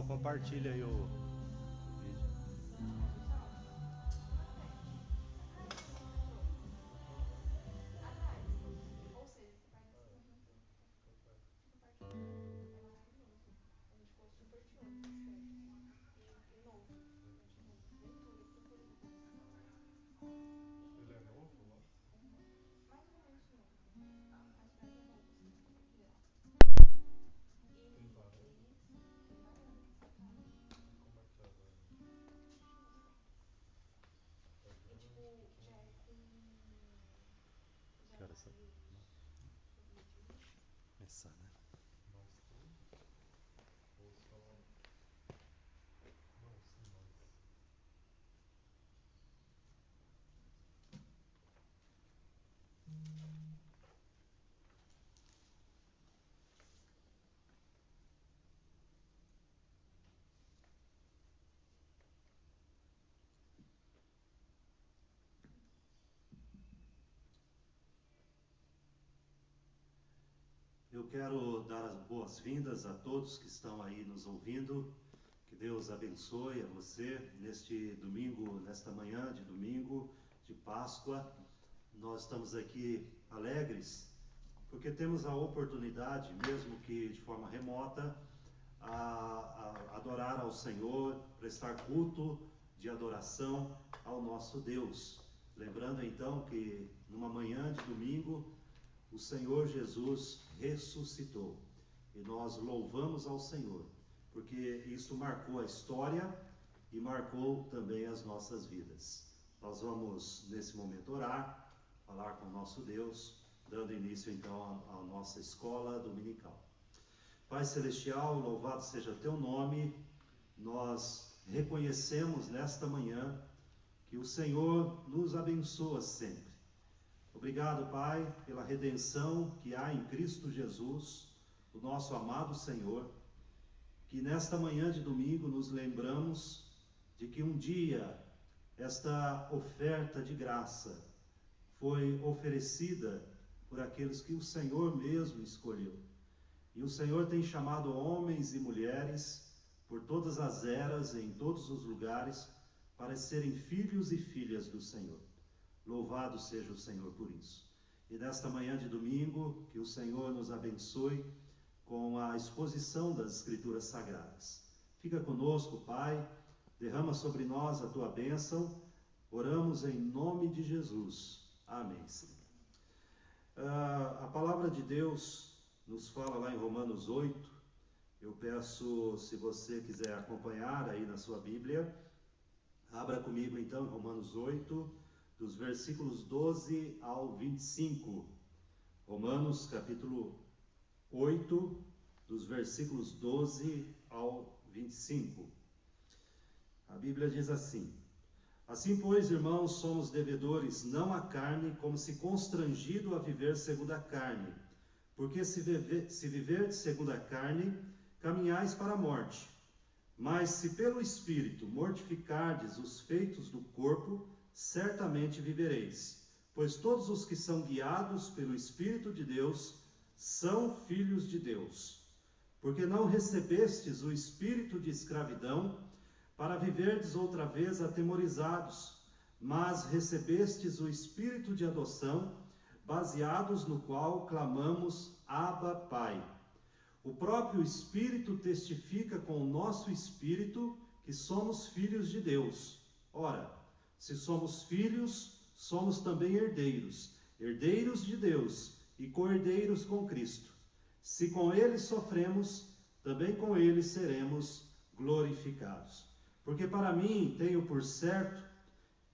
compartilha aí o vídeo. Ele é novo lá? Tem varanda? E como é que é a varanda? É grande, pequena? Que horas são? Começar, né? Mais tudo? Ou só... Não, sim, mas... Eu quero dar as boas-vindas a todos que estão aí nos ouvindo. Que Deus abençoe a você neste domingo, nesta manhã de domingo de Páscoa. Nós estamos aqui alegres porque temos a oportunidade, mesmo que de forma remota, a adorar ao Senhor, prestar culto de adoração ao nosso Deus. Lembrando então que numa manhã de domingo o Senhor Jesus ressuscitou e nós louvamos ao Senhor, porque isso marcou a história e marcou também as nossas vidas. Nós vamos nesse momento orar, falar com o nosso Deus, dando início então à nossa escola dominical. Pai Celestial, louvado seja teu nome. Nós reconhecemos nesta manhã que o Senhor nos abençoa sempre. Obrigado, Pai, pela redenção que há em Cristo Jesus, o nosso amado Senhor, que nesta manhã de domingo nos lembramos de que um dia esta oferta de graça foi oferecida por aqueles que o Senhor mesmo escolheu. E o Senhor tem chamado homens e mulheres por todas as eras, em todos os lugares, para serem filhos e filhas do Senhor. Louvado seja o Senhor por isso. E nesta manhã de domingo, que o Senhor nos abençoe com a exposição das Escrituras Sagradas. Fica conosco, Pai, derrama sobre nós a tua bênção. Oramos em nome de Jesus. Amém. A palavra de Deus nos fala lá em Romanos 8. Eu peço, se você quiser acompanhar aí na sua Bíblia, abra comigo então em Romanos 8, dos versículos 12 ao 25. Romanos capítulo 8, dos versículos 12 ao 25. A Bíblia diz assim: Assim, pois, irmãos, somos devedores não à carne, como se constrangido a viver segundo a carne. Porque se viverdes segundo a carne, caminhais para a morte. Mas se pelo Espírito mortificardes os feitos do corpo, certamente vivereis. Pois todos os que são guiados pelo Espírito de Deus são filhos de Deus. Porque não recebestes o espírito de escravidão, para viverdes outra vez atemorizados, mas recebestes o espírito de adoção, baseados no qual clamamos, Abba, Pai. O próprio Espírito testifica com o nosso espírito que somos filhos de Deus. Ora, se somos filhos, somos também herdeiros, herdeiros de Deus e co-herdeiros com Cristo. Se com ele sofremos, também com ele seremos glorificados. Porque para mim tenho por certo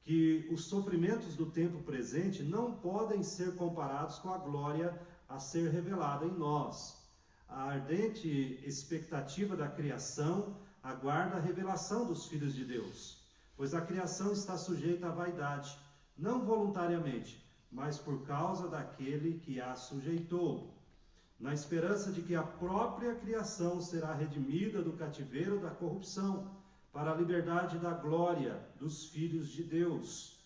que os sofrimentos do tempo presente não podem ser comparados com a glória a ser revelada em nós. A ardente expectativa da criação aguarda a revelação dos filhos de Deus, pois a criação está sujeita à vaidade, não voluntariamente, mas por causa daquele que a sujeitou, na esperança de que a própria criação será redimida do cativeiro da corrupção, para a liberdade da glória dos filhos de Deus.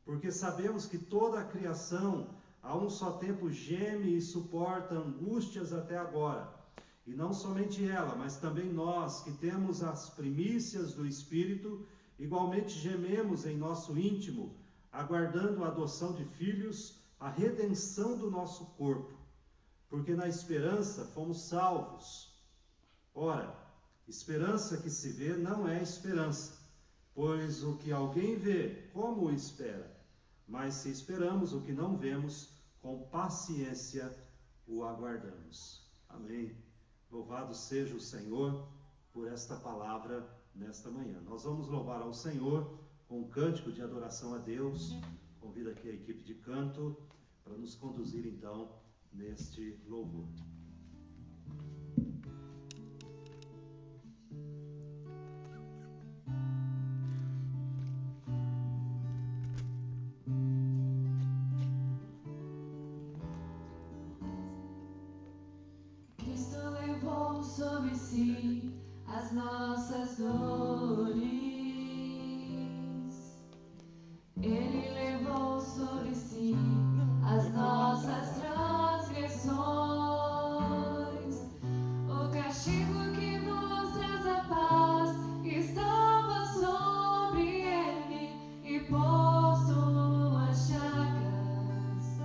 Porque sabemos que toda a criação a um só tempo geme e suporta angústias até agora. E não somente ela, mas também nós, que temos as primícias do Espírito, igualmente gememos em nosso íntimo, aguardando a adoção de filhos, a redenção do nosso corpo. Porque na esperança fomos salvos. Ora, esperança que se vê não é esperança, pois o que alguém vê, como o espera? Mas se esperamos o que não vemos, com paciência o aguardamos. Amém. Louvado seja o Senhor por esta palavra nesta manhã. Nós vamos louvar ao Senhor com um cântico de adoração a Deus. Convido aqui a equipe de canto para nos conduzir então neste louvor. Cristo levou sobre si as nossas dores. Ele levou sobre si as nossas transgressões. O castigo que nos traz a paz estava sobre ele, e por suas chagas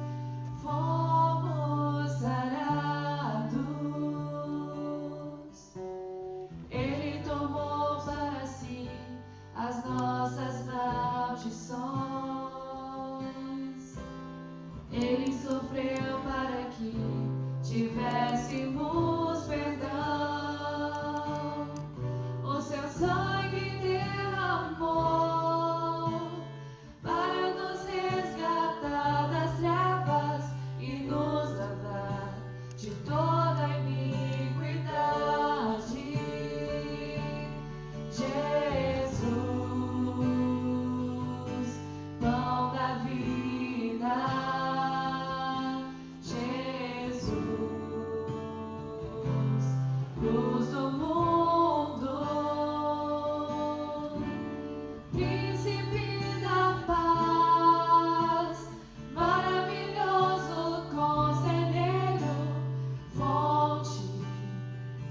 fomos sarados. Ele tomou para si as nossas maldições. Ele sofreu para que tivéssemos perdão. O seu sangue derramou para nos resgatar das trevas e nos lavar de toda iniquidade. Jesus, pão da vida. Jesus, luz do mundo. Príncipe da paz, maravilhoso conselheiro, fonte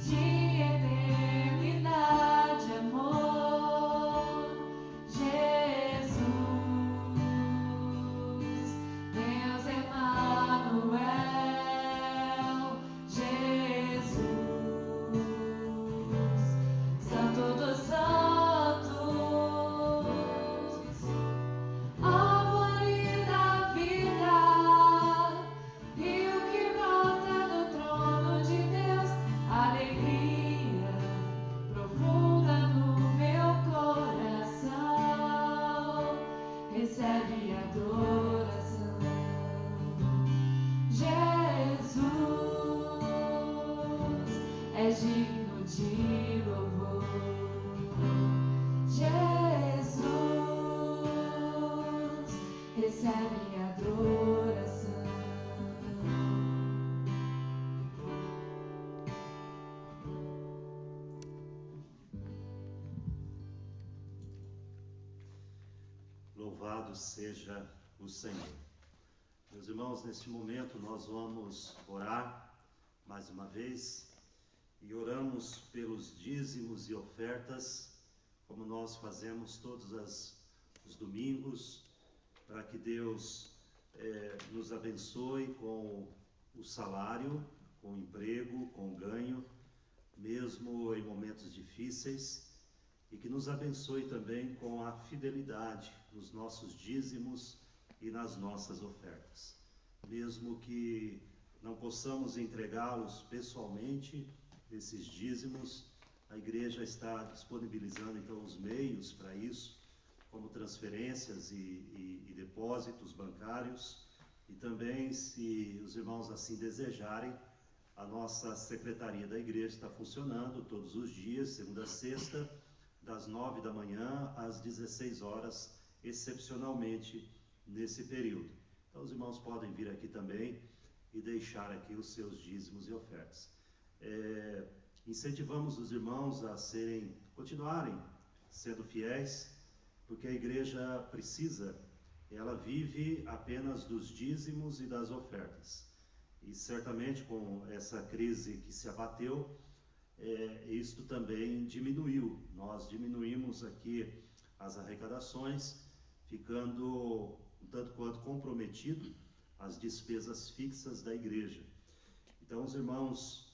de eternidade, amor. Jesus, Deus Emanuel. Jesus, Santo dos Santos, árvore da vida, rio que brota do trono de Deus, alegria profunda no meu coração, recebe adoração. Jesus é digno de louvor. Jesus recebe adoração. Louvado seja o Senhor. Meus irmãos, neste momento nós vamos orar mais uma vez e oramos pelos dízimos e ofertas, como nós fazemos todos os domingos, para que Deus nos abençoe com o salário, com o emprego, com o ganho, mesmo em momentos difíceis, e que nos abençoe também com a fidelidade nos nossos dízimos e nas nossas ofertas. Mesmo que não possamos entregá-los pessoalmente, esses dízimos, a igreja está disponibilizando então os meios para isso, como transferências e depósitos bancários, e também, se os irmãos assim desejarem, a nossa secretaria da igreja está funcionando todos os dias, segunda a sexta, das 9 da manhã às 16 horas, excepcionalmente nesse período. Então os irmãos podem vir aqui também e deixar aqui os seus dízimos e ofertas. Incentivamos os irmãos a continuarem sendo fiéis, porque a igreja precisa, ela vive apenas dos dízimos e das ofertas. E certamente com essa crise que se abateu, isto também diminuiu. Nós diminuímos aqui as arrecadações, ficando um tanto quanto comprometido as despesas fixas da igreja. Então, os irmãos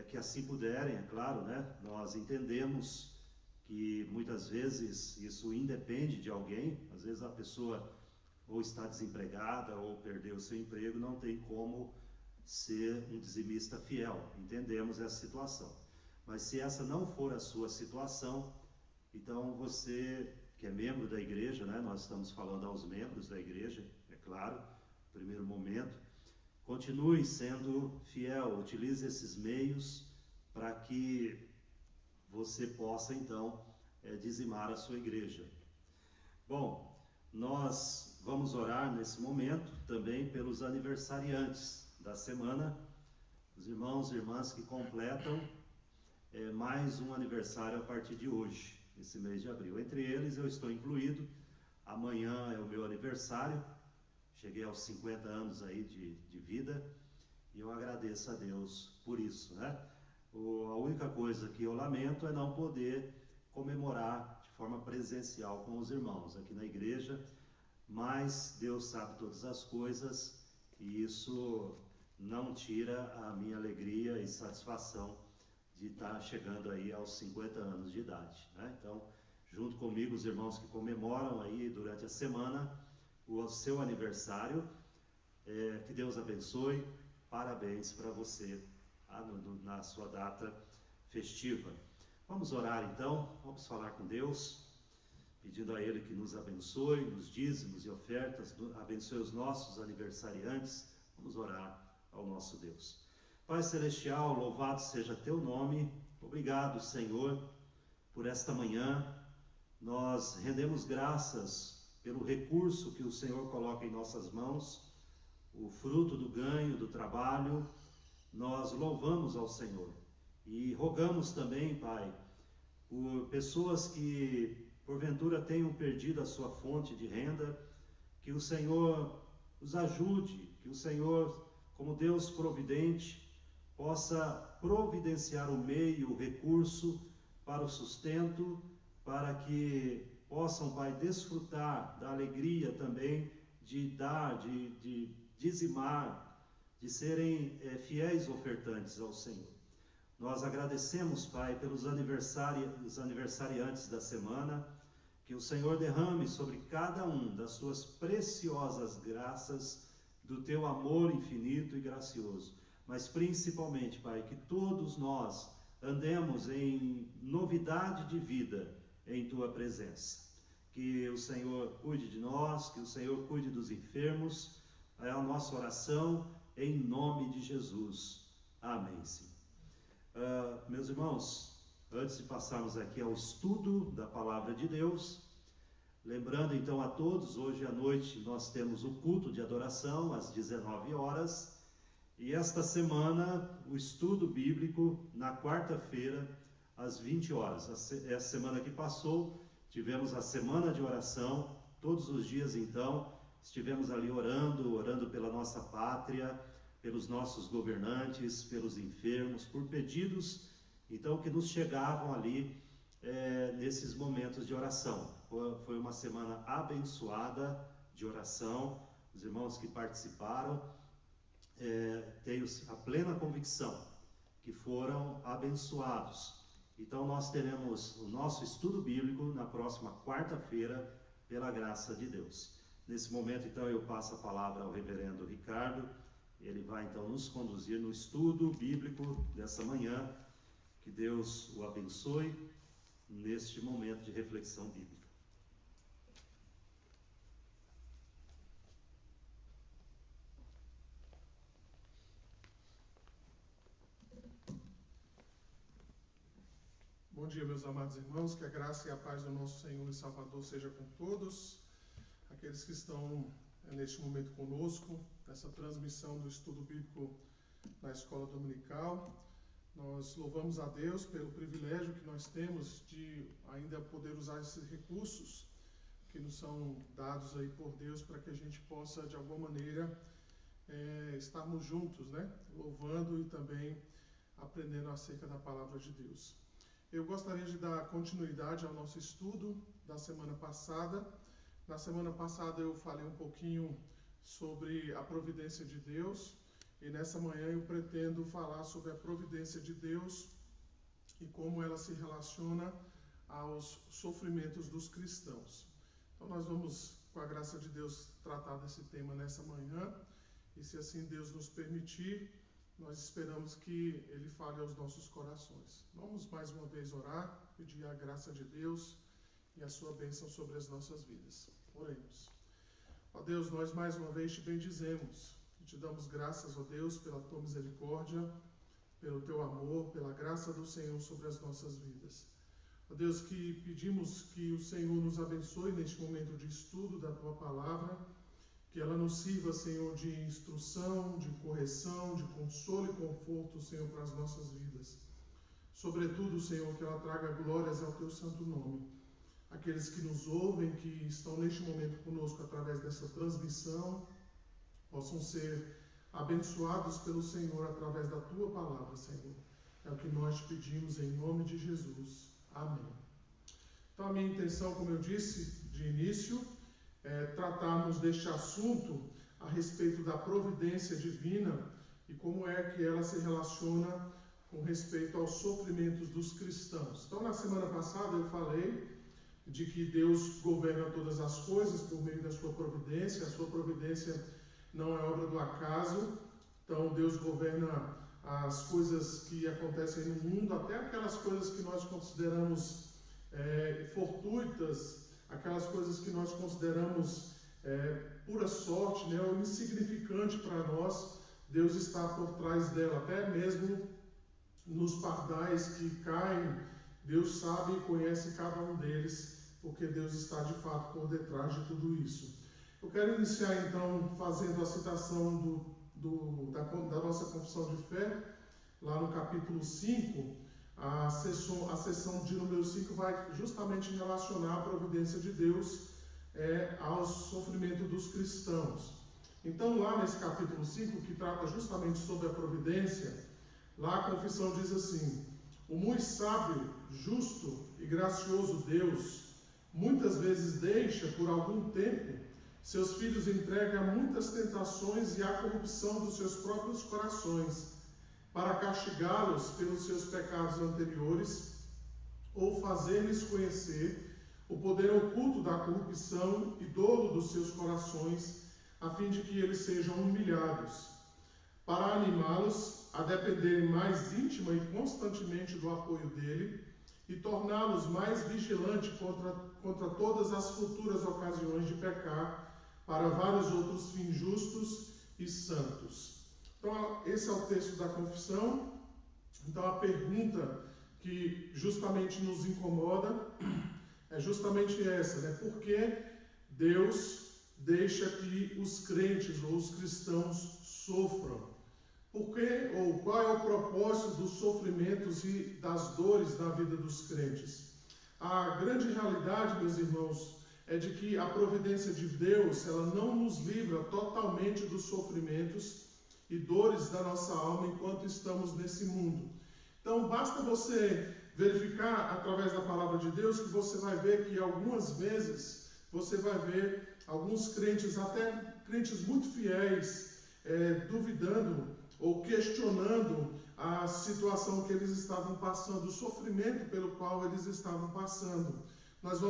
que assim puderem, é claro, né? Nós entendemos que muitas vezes isso independe de alguém, às vezes a pessoa ou está desempregada ou perdeu o seu emprego, não tem como ser um dizimista fiel. Entendemos essa situação. Mas se essa não for a sua situação, então você que é membro da igreja, né? Nós estamos falando aos membros da igreja, é claro, no primeiro momento, continue sendo fiel, utilize esses meios para que você possa então dizimar a sua igreja. Bom, nós vamos orar nesse momento também pelos aniversariantes da semana, os irmãos e irmãs que completam mais um aniversário a partir de hoje, esse mês de abril. Entre eles eu estou incluído. Amanhã é o meu aniversário, cheguei aos 50 anos aí de vida, e eu agradeço a Deus por isso, né? A única coisa que eu lamento é não poder comemorar de forma presencial com os irmãos aqui na igreja, mas Deus sabe todas as coisas e isso não tira a minha alegria e satisfação de estar chegando aí aos 50 anos de idade, né? Então, junto comigo, os irmãos que comemoram aí durante a semana o seu aniversário, que Deus abençoe, parabéns para você na sua data festiva. Vamos orar então, vamos falar com Deus, pedindo a Ele que nos abençoe, nos dízimos e ofertas, abençoe os nossos aniversariantes. Vamos orar ao nosso Deus. Pai Celestial, louvado seja Teu nome, obrigado, Senhor, por esta manhã. Nós rendemos graças pelo recurso que o Senhor coloca em nossas mãos, o fruto do ganho, do trabalho. Nós louvamos ao Senhor e rogamos também, Pai, por pessoas que porventura tenham perdido a sua fonte de renda, que o Senhor os ajude, que o Senhor, como Deus providente, possa providenciar o meio, o recurso para o sustento, para que possam, Pai, desfrutar da alegria também de dar, de dizimar, de serem fiéis ofertantes ao Senhor. Nós agradecemos, Pai, pelos aniversariantes da semana, que o Senhor derrame sobre cada um das suas preciosas graças, do Teu amor infinito e gracioso. Mas principalmente, Pai, que todos nós andemos em novidade de vida em Tua presença. Que o Senhor cuide de nós, que o Senhor cuide dos enfermos. É a nossa oração em nome de Jesus. Amém, Senhor. Meus irmãos, antes de passarmos aqui ao estudo da Palavra de Deus, lembrando então a todos, hoje à noite nós temos o culto de adoração às 19 horas. E esta semana, o estudo bíblico, na quarta-feira, às 20 horas. Essa semana que passou, tivemos a semana de oração, todos os dias então, estivemos ali orando pela nossa pátria, pelos nossos governantes, pelos enfermos, por pedidos, então, que nos chegavam ali nesses momentos de oração. Foi uma semana abençoada de oração, os irmãos que participaram, tenho a plena convicção que foram abençoados. Então nós teremos o nosso estudo bíblico na próxima quarta-feira, pela graça de Deus. Nesse momento então eu passo a palavra ao reverendo Ricardo, ele vai então nos conduzir no estudo bíblico dessa manhã. Que Deus o abençoe neste momento de reflexão bíblica. Bom dia, meus amados irmãos, que a graça e a paz do nosso Senhor e Salvador seja com todos, aqueles que estão neste momento conosco, nessa transmissão do estudo bíblico na Escola Dominical. Nós louvamos a Deus pelo privilégio que nós temos de ainda poder usar esses recursos que nos são dados aí por Deus, para que a gente possa, de alguma maneira, estarmos juntos, né? Louvando e também aprendendo acerca da palavra de Deus. Eu gostaria de dar continuidade ao nosso estudo da semana passada. Na semana passada eu falei um pouquinho sobre a providência de Deus e nessa manhã eu pretendo falar sobre a providência de Deus e como ela se relaciona aos sofrimentos dos cristãos. Então nós vamos, com a graça de Deus, tratar desse tema nessa manhã e se assim Deus nos permitir, nós esperamos que Ele fale aos nossos corações. Vamos mais uma vez orar, pedir a graça de Deus e a sua bênção sobre as nossas vidas. Oremos. Ó Deus, nós mais uma vez te bendizemos e te damos graças, ó Deus, pela tua misericórdia, pelo teu amor, pela graça do Senhor sobre as nossas vidas. Ó Deus, que pedimos que o Senhor nos abençoe neste momento de estudo da tua palavra, que ela nos sirva, Senhor, de instrução, de correção, de consolo e conforto, Senhor, para as nossas vidas. Sobretudo, Senhor, que ela traga glórias ao teu santo nome. Aqueles que nos ouvem, que estão neste momento conosco através dessa transmissão, possam ser abençoados pelo Senhor através da tua palavra, Senhor. É o que nós te pedimos em nome de Jesus. Amém. Então, a minha intenção, como eu disse de início, é tratarmos deste assunto a respeito da providência divina e como é que ela se relaciona com respeito aos sofrimentos dos cristãos. Então, na semana passada eu falei de que Deus governa todas as coisas por meio da sua providência. A sua providência não é obra do acaso. Então, Deus governa as coisas que acontecem no mundo, até aquelas coisas que nós consideramos fortuitas, aquelas coisas que nós consideramos pura sorte, né, ou insignificante para nós. Deus está por trás dela, até mesmo nos pardais que caem, Deus sabe e conhece cada um deles, porque Deus está de fato por detrás de tudo isso. Eu quero iniciar então fazendo a citação da nossa confissão de fé, lá no capítulo 5, a sessão de número 5 vai justamente relacionar a providência de Deus ao sofrimento dos cristãos. Então, lá nesse capítulo 5, que trata justamente sobre a providência, lá a confissão diz assim: o muito sábio, justo e gracioso Deus, muitas vezes deixa por algum tempo seus filhos entregues a muitas tentações e à corrupção dos seus próprios corações, para castigá-los pelos seus pecados anteriores, ou fazer-lhes conhecer o poder oculto da corrupção e dolo dos seus corações, a fim de que eles sejam humilhados, para animá-los a dependerem mais íntima e constantemente do apoio dele, e torná-los mais vigilantes contra todas as futuras ocasiões de pecar, para vários outros fins justos e santos. Então, esse é o texto da confissão. Então, a pergunta que justamente nos incomoda é justamente essa, né? Por que Deus deixa que os crentes ou os cristãos sofram? Por que, ou qual é o propósito dos sofrimentos e das dores na vida dos crentes? A grande realidade, meus irmãos, é de que a providência de Deus, ela não nos livra totalmente dos sofrimentos e dores da nossa alma enquanto estamos nesse mundo. Então, basta você verificar através da palavra de Deus que você vai ver que algumas vezes você vai ver alguns crentes, até crentes muito fiéis, duvidando ou questionando a situação que eles estavam passando, o sofrimento pelo qual eles estavam passando. Nós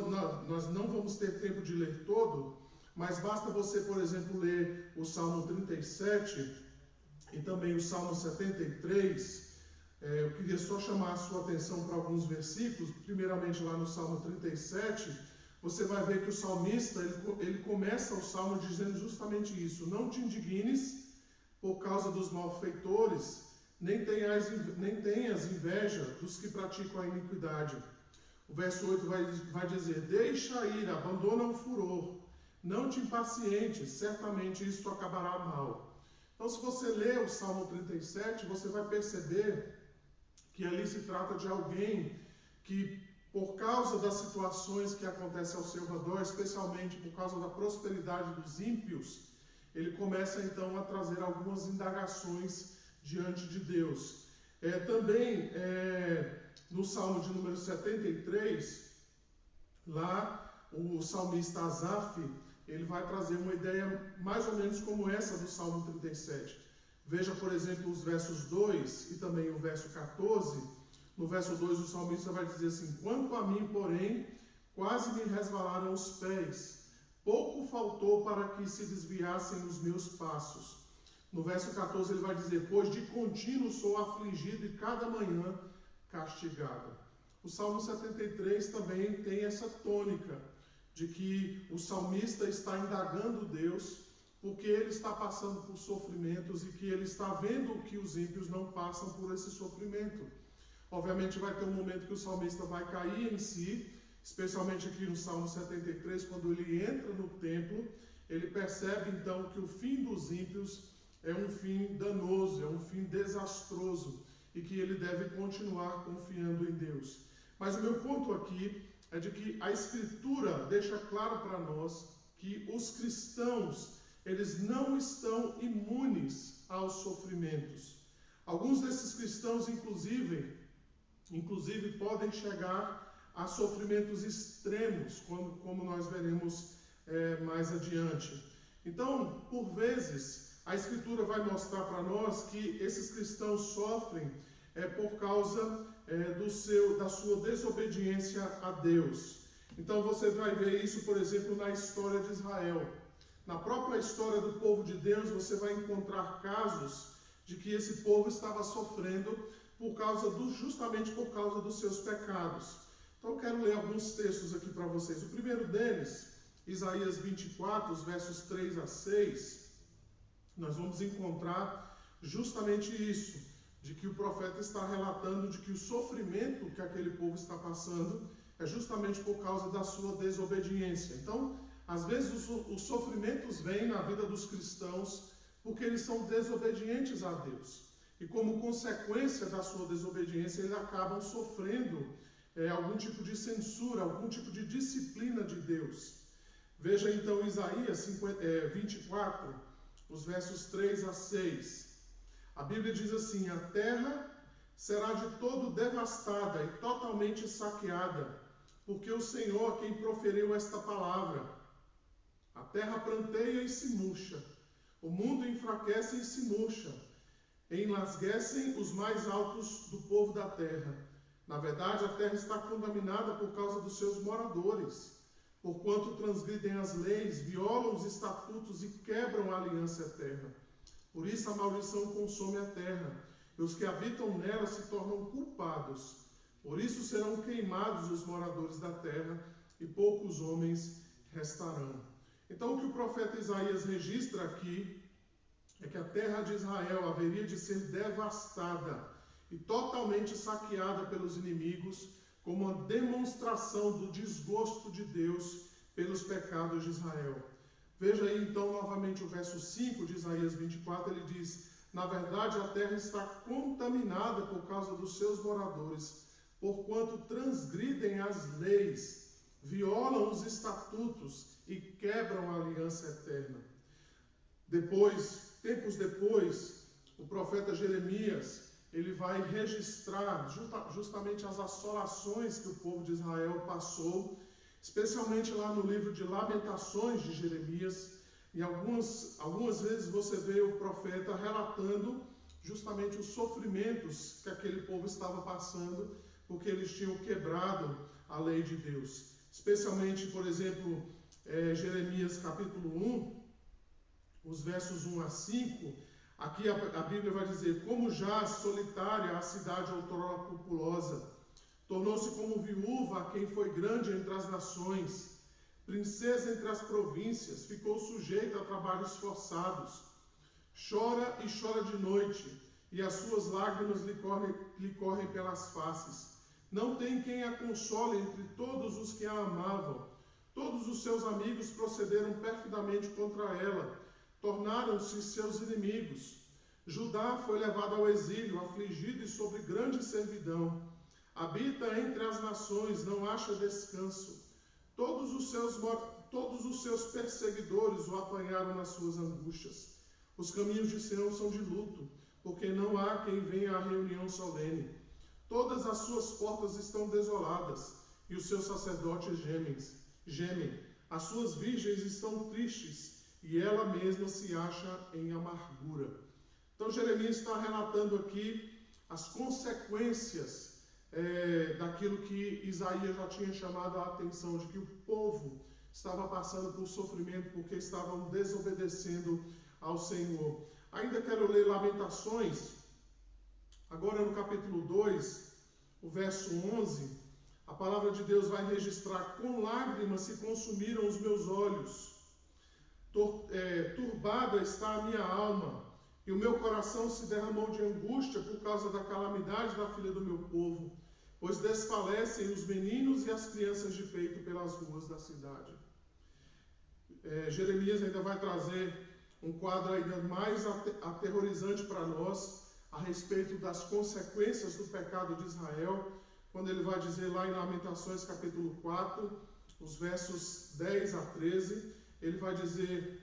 não vamos ter tempo de ler todo, mas basta você, por exemplo, ler o Salmo 37 e também o Salmo 73. Eu queria só chamar a sua atenção para alguns versículos. Primeiramente, lá no Salmo 37, você vai ver que o salmista, ele começa o Salmo dizendo justamente isso: não te indignes por causa dos malfeitores, nem tenhas inveja dos que praticam a iniquidade. O verso 8 vai dizer: deixa a ira, abandona o furor, não te impacientes, certamente isso acabará mal. Então, se você ler o Salmo 37, você vai perceber que ali se trata de alguém que, por causa das situações que acontecem ao seu redor, especialmente por causa da prosperidade dos ímpios, ele começa então a trazer algumas indagações diante de Deus. Também no Salmo de número 73, lá o salmista Asaf, ele vai trazer uma ideia mais ou menos como essa do Salmo 37. Veja, por exemplo, os versos 2 e também o verso 14. No verso 2 o salmista vai dizer assim: quanto a mim, porém, quase me resvalaram os pés, pouco faltou para que se desviassem os meus passos. No verso 14 ele vai dizer: pois de contínuo sou afligido e cada manhã castigado. O Salmo 73 também tem essa tônica de que o salmista está indagando Deus porque ele está passando por sofrimentos e que ele está vendo que os ímpios não passam por esse sofrimento. Obviamente vai ter um momento que o salmista vai cair em si, especialmente aqui no Salmo 73, quando ele entra no templo, ele percebe então que o fim dos ímpios é um fim danoso, é um fim desastroso e que ele deve continuar confiando em Deus. Mas o meu ponto aqui é de que a Escritura deixa claro para nós que os cristãos, eles não estão imunes aos sofrimentos. Alguns desses cristãos, inclusive podem chegar a sofrimentos extremos, como nós veremos mais adiante. Então, por vezes, a Escritura vai mostrar para nós que esses cristãos sofrem por causa da sua desobediência a Deus. Então você vai ver isso, por exemplo, na história de Israel. Na própria história do povo de Deus, você vai encontrar casos de que esse povo estava sofrendo justamente por causa dos seus pecados. Então eu quero ler alguns textos aqui para vocês. O primeiro deles, Isaías 24, os versos 3 a 6, nós vamos encontrar justamente isso, de que o profeta está relatando de que o sofrimento que aquele povo está passando é justamente por causa da sua desobediência. Então, às vezes os sofrimentos vêm na vida dos cristãos porque eles são desobedientes a Deus. E como consequência da sua desobediência, eles acabam sofrendo algum tipo de censura, algum tipo de disciplina de Deus. Veja então Isaías 24, os versos 3 a 6. A Bíblia diz assim: a terra será de todo devastada e totalmente saqueada, porque o Senhor quem proferiu esta palavra. A terra pranteia e se murcha, o mundo enfraquece e se murcha, enlasguecem os mais altos do povo da terra. Na verdade, a terra está contaminada por causa dos seus moradores, porquanto transgridem as leis, violam os estatutos e quebram a aliança eterna. Por isso a maldição consome a terra, e os que habitam nela se tornam culpados. Por isso serão queimados os moradores da terra, e poucos homens restarão. Então o que o profeta Isaías registra aqui é que a terra de Israel haveria de ser devastada e totalmente saqueada pelos inimigos, como uma demonstração do desgosto de Deus pelos pecados de Israel. Veja aí então novamente o verso 5 de Isaías 24, ele diz: na verdade a terra está contaminada por causa dos seus moradores, porquanto transgridem as leis, violam os estatutos e quebram a aliança eterna. Tempos depois, o profeta Jeremias, ele vai registrar justamente as assolações que o povo de Israel passou, especialmente lá no livro de Lamentações de Jeremias. E algumas vezes você vê o profeta relatando justamente os sofrimentos que aquele povo estava passando, porque eles tinham quebrado a lei de Deus. Especialmente, por exemplo, Jeremias capítulo 1, os versos 1 a 5, aqui a Bíblia vai dizer: como jaz solitária a cidade outrora populosa, tornou-se como viúva a quem foi grande entre as nações, princesa entre as províncias, ficou sujeita a trabalhos forçados. Chora e chora de noite, e as suas lágrimas lhe correm pelas faces. Não tem quem a console entre todos os que a amavam. Todos os seus amigos procederam perfidamente contra ela, tornaram-se seus inimigos. Judá foi levado ao exílio, afligido e sob grande servidão. Habita entre as nações, não acha descanso. Todos todos os seus perseguidores o apanharam nas suas angústias. Os caminhos de Sião são de luto, porque não há quem venha à reunião solene. Todas as suas portas estão desoladas, e os seus sacerdotes gemem. As suas virgens estão tristes, e ela mesma se acha em amargura. Então Jeremias está relatando aqui as consequências daquilo que Isaías já tinha chamado a atenção, de que o povo estava passando por sofrimento porque estavam desobedecendo ao Senhor. Ainda quero ler Lamentações, agora no capítulo 2, o verso 11, a palavra de Deus vai registrar: com lágrimas se consumiram os meus olhos, turbada está a minha alma, e o meu coração se derramou de angústia por causa da calamidade da filha do meu povo, pois desfalecem os meninos e as crianças de peito pelas ruas da cidade. Jeremias ainda vai trazer um quadro ainda mais aterrorizante para nós a respeito das consequências do pecado de Israel, quando ele vai dizer lá em Lamentações capítulo 4, os versos 10 a 13, ele vai dizer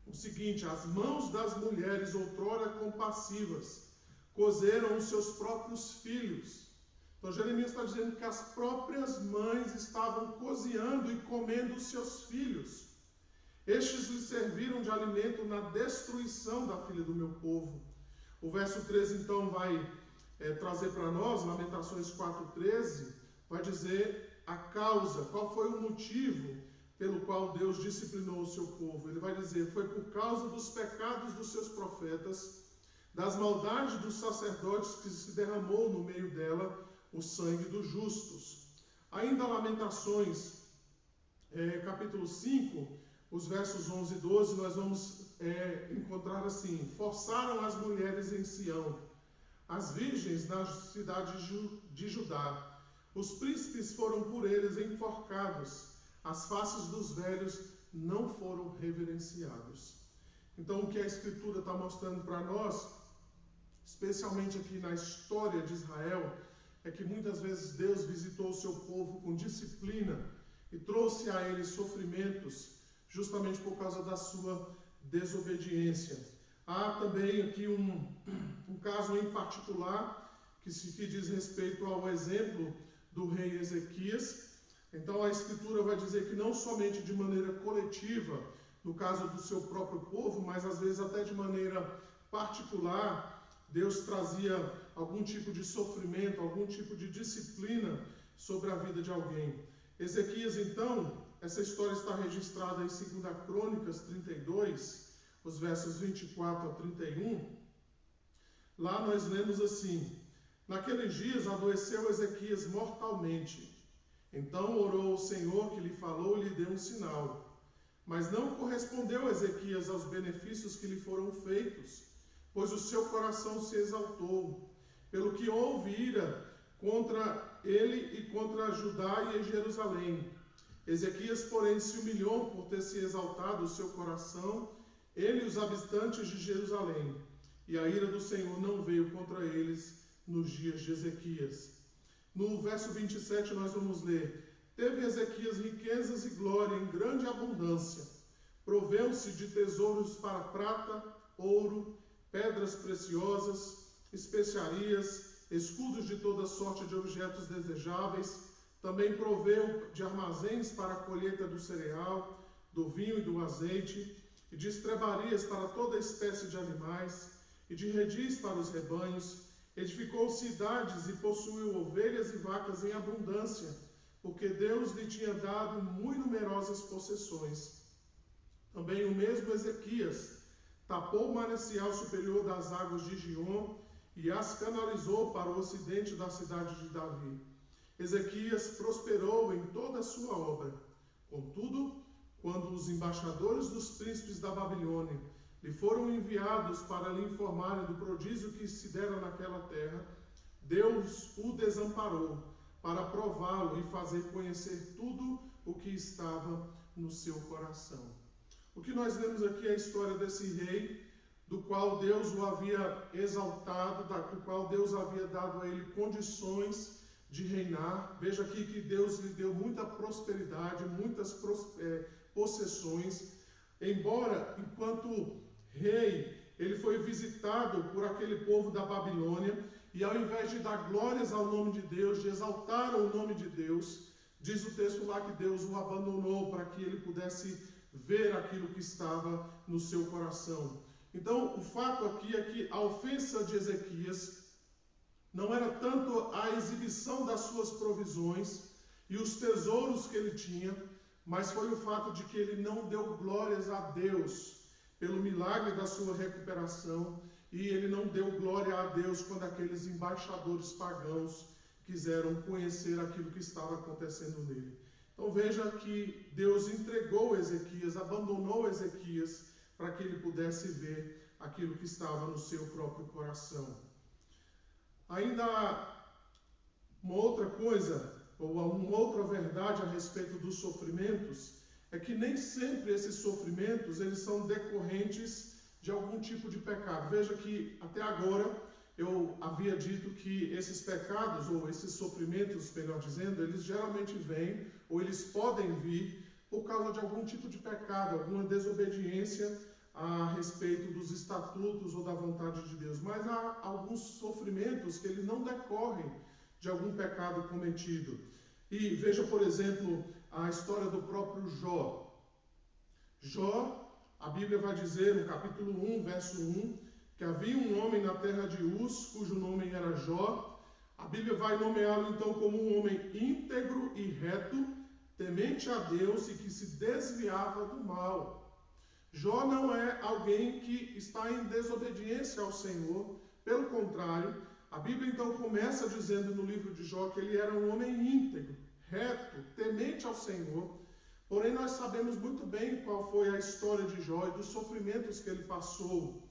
o seguinte: as mãos das mulheres outrora compassivas cozeram os seus próprios filhos. Então Jeremias está dizendo que as próprias mães estavam cozinhando e comendo os seus filhos. Estes lhe serviram de alimento na destruição da filha do meu povo. O verso 13 então vai trazer para nós, Lamentações 4:13, vai dizer a causa, qual foi o motivo pelo qual Deus disciplinou o seu povo. Ele vai dizer: foi por causa dos pecados dos seus profetas, das maldades dos sacerdotes, que se derramou no meio dela o sangue dos justos. Ainda Lamentações, capítulo 5, os versos 11 e 12, nós vamos encontrar assim: forçaram as mulheres em Sião, as virgens na cidade de Judá. Os príncipes foram por eles enforcados, as faces dos velhos não foram reverenciados. Então, o que a Escritura está mostrando para nós, especialmente aqui na história de Israel, é que muitas vezes Deus visitou o seu povo com disciplina e trouxe a eles sofrimentos, justamente por causa da sua desobediência. Há também aqui um caso em particular que diz respeito ao exemplo do rei Ezequias. Então a Escritura vai dizer que não somente de maneira coletiva, no caso do seu próprio povo, mas às vezes até de maneira particular, Deus trazia algum tipo de sofrimento, algum tipo de disciplina sobre a vida de alguém. Ezequias, então, essa história está registrada em 2 Crônicas 32, os versos 24 a 31. Lá nós lemos assim: naqueles dias adoeceu Ezequias mortalmente. Então orou o Senhor, que lhe falou e lhe deu um sinal. Mas não correspondeu Ezequias aos benefícios que lhe foram feitos, pois o seu coração se exaltou, pelo que houve ira contra ele e contra Judá e Jerusalém. Ezequias, porém, se humilhou por ter se exaltado o seu coração, ele e os habitantes de Jerusalém, e a ira do Senhor não veio contra eles nos dias de Ezequias. No verso 27 nós vamos ler: teve Ezequias riquezas e glória em grande abundância, proveu-se de tesouros para prata, ouro, pedras preciosas, especiarias, escudos de toda sorte de objetos desejáveis. Também proveu de armazéns para a colheita do cereal, do vinho e do azeite, e de estrebarias para toda espécie de animais, e de redis para os rebanhos. Edificou cidades e possuiu ovelhas e vacas em abundância, porque Deus lhe tinha dado muito numerosas possessões. Também o mesmo Ezequias tapou o manancial superior das águas de Gion e as canalizou para o ocidente da cidade de Davi. Ezequias prosperou em toda a sua obra. Contudo, quando os embaixadores dos príncipes da Babilônia lhe foram enviados para lhe informarem do prodígio que se dera naquela terra, Deus o desamparou para prová-lo e fazer conhecer tudo o que estava no seu coração. O que nós lemos aqui é a história desse rei, do qual Deus o havia exaltado, do qual Deus havia dado a ele condições de reinar. Veja aqui que Deus lhe deu muita prosperidade, muitas possessões, embora, enquanto rei, ele foi visitado por aquele povo da Babilônia, e ao invés de dar glórias ao nome de Deus, de exaltar o nome de Deus, diz o texto lá que Deus o abandonou para que ele pudesse ver aquilo que estava no seu coração. Então, o fato aqui é que a ofensa de Ezequias não era tanto a exibição das suas provisões e os tesouros que ele tinha, mas foi o fato de que ele não deu glórias a Deus pelo milagre da sua recuperação, e ele não deu glória a Deus quando aqueles embaixadores pagãos quiseram conhecer aquilo que estava acontecendo nele. Então veja que Deus entregou Ezequias, abandonou Ezequias, para que ele pudesse ver aquilo que estava no seu próprio coração. Ainda uma outra coisa, ou uma outra verdade a respeito dos sofrimentos, é que nem sempre esses sofrimentos eles são decorrentes de algum tipo de pecado. Veja que até agora eu havia dito que esses pecados, ou esses sofrimentos, melhor dizendo, eles geralmente vêm, ou eles podem vir, por causa de algum tipo de pecado, alguma desobediência a respeito dos estatutos ou da vontade de Deus. Mas há alguns sofrimentos que eles não decorrem de algum pecado cometido. E veja, por exemplo, a história do próprio Jó. Jó, a Bíblia vai dizer no capítulo 1, verso 1, que havia um homem na terra de Uz, cujo nome era Jó. A Bíblia vai nomeá-lo então como um homem íntegro e reto, temente a Deus e que se desviava do mal. Jó não é alguém que está em desobediência ao Senhor, pelo contrário, a Bíblia então começa dizendo no livro de Jó que ele era um homem íntegro, reto, temente ao Senhor. Porém, nós sabemos muito bem qual foi a história de Jó e dos sofrimentos que ele passou.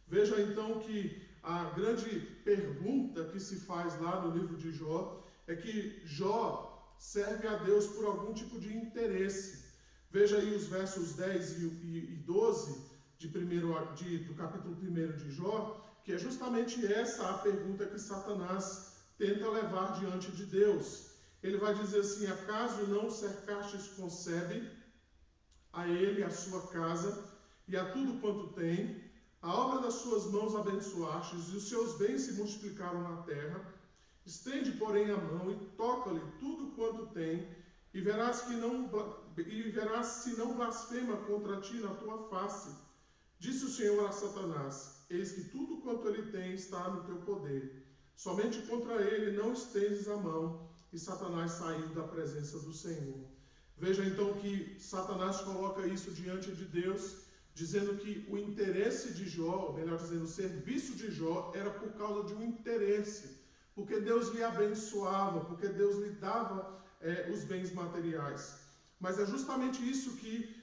Veja então que a grande pergunta que se faz lá no livro de Jó é que Jó serve a Deus por algum tipo de interesse. Veja aí os versos 10 e 12 do capítulo 1 de Jó, que é justamente essa a pergunta que Satanás tenta levar diante de Deus. Ele vai dizer assim: acaso não cercastes com sebe a ele, a sua casa, e a tudo quanto tem, a obra das suas mãos abençoastes, e os seus bens se multiplicaram na terra? Estende, porém, a mão e toca-lhe tudo quanto tem, e verás se não blasfema contra ti na tua face. Disse o Senhor a Satanás: eis que tudo quanto ele tem está no teu poder. Somente contra ele não estendes a mão. E Satanás saiu da presença do Senhor. Veja então que Satanás coloca isso diante de Deus, dizendo que o interesse de Jó, ou melhor dizendo, o serviço de Jó, era por causa de um interesse, porque Deus lhe abençoava, porque Deus lhe dava os bens materiais. Mas é justamente isso que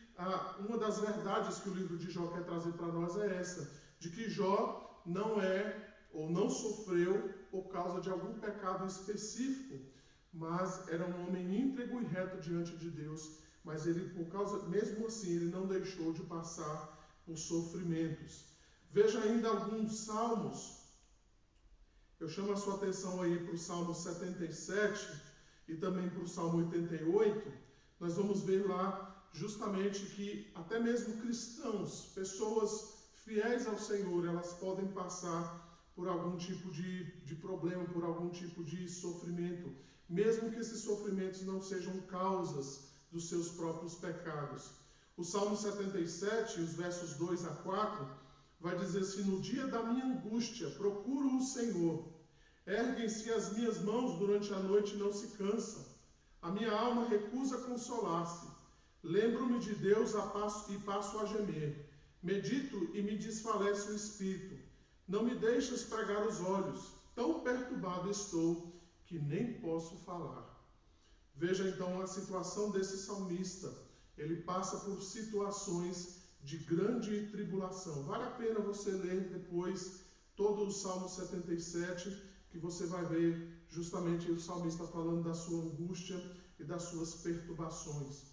uma das verdades que o livro de Jó quer trazer para nós é essa, de que Jó não é ou não sofreu por causa de algum pecado específico, mas era um homem íntegro e reto diante de Deus, mas ele, mesmo assim, ele não deixou de passar por sofrimentos. Veja ainda alguns salmos. Eu chamo a sua atenção aí para o Salmo 77 e também para o Salmo 88. Nós vamos ver lá justamente que até mesmo cristãos, pessoas fiéis ao Senhor, elas podem passar por algum tipo de problema, por algum tipo de sofrimento, mesmo que esses sofrimentos não sejam causas dos seus próprios pecados. O Salmo 77, os versos 2 a 4, vai dizer assim: no dia da minha angústia, procuro o Senhor. Erguem-se as minhas mãos durante a noite e não se cansam. A minha alma recusa consolar-se. Lembro-me de Deus e passo a gemer. Medito e me desfalece o espírito. Não me deixas pregar os olhos. Tão perturbado estou que nem posso falar. Veja então a situação desse salmista. Ele passa por situações de grande tribulação. Vale a pena você ler depois todo o Salmo 77, que você vai ver justamente o salmista falando da sua angústia e das suas perturbações.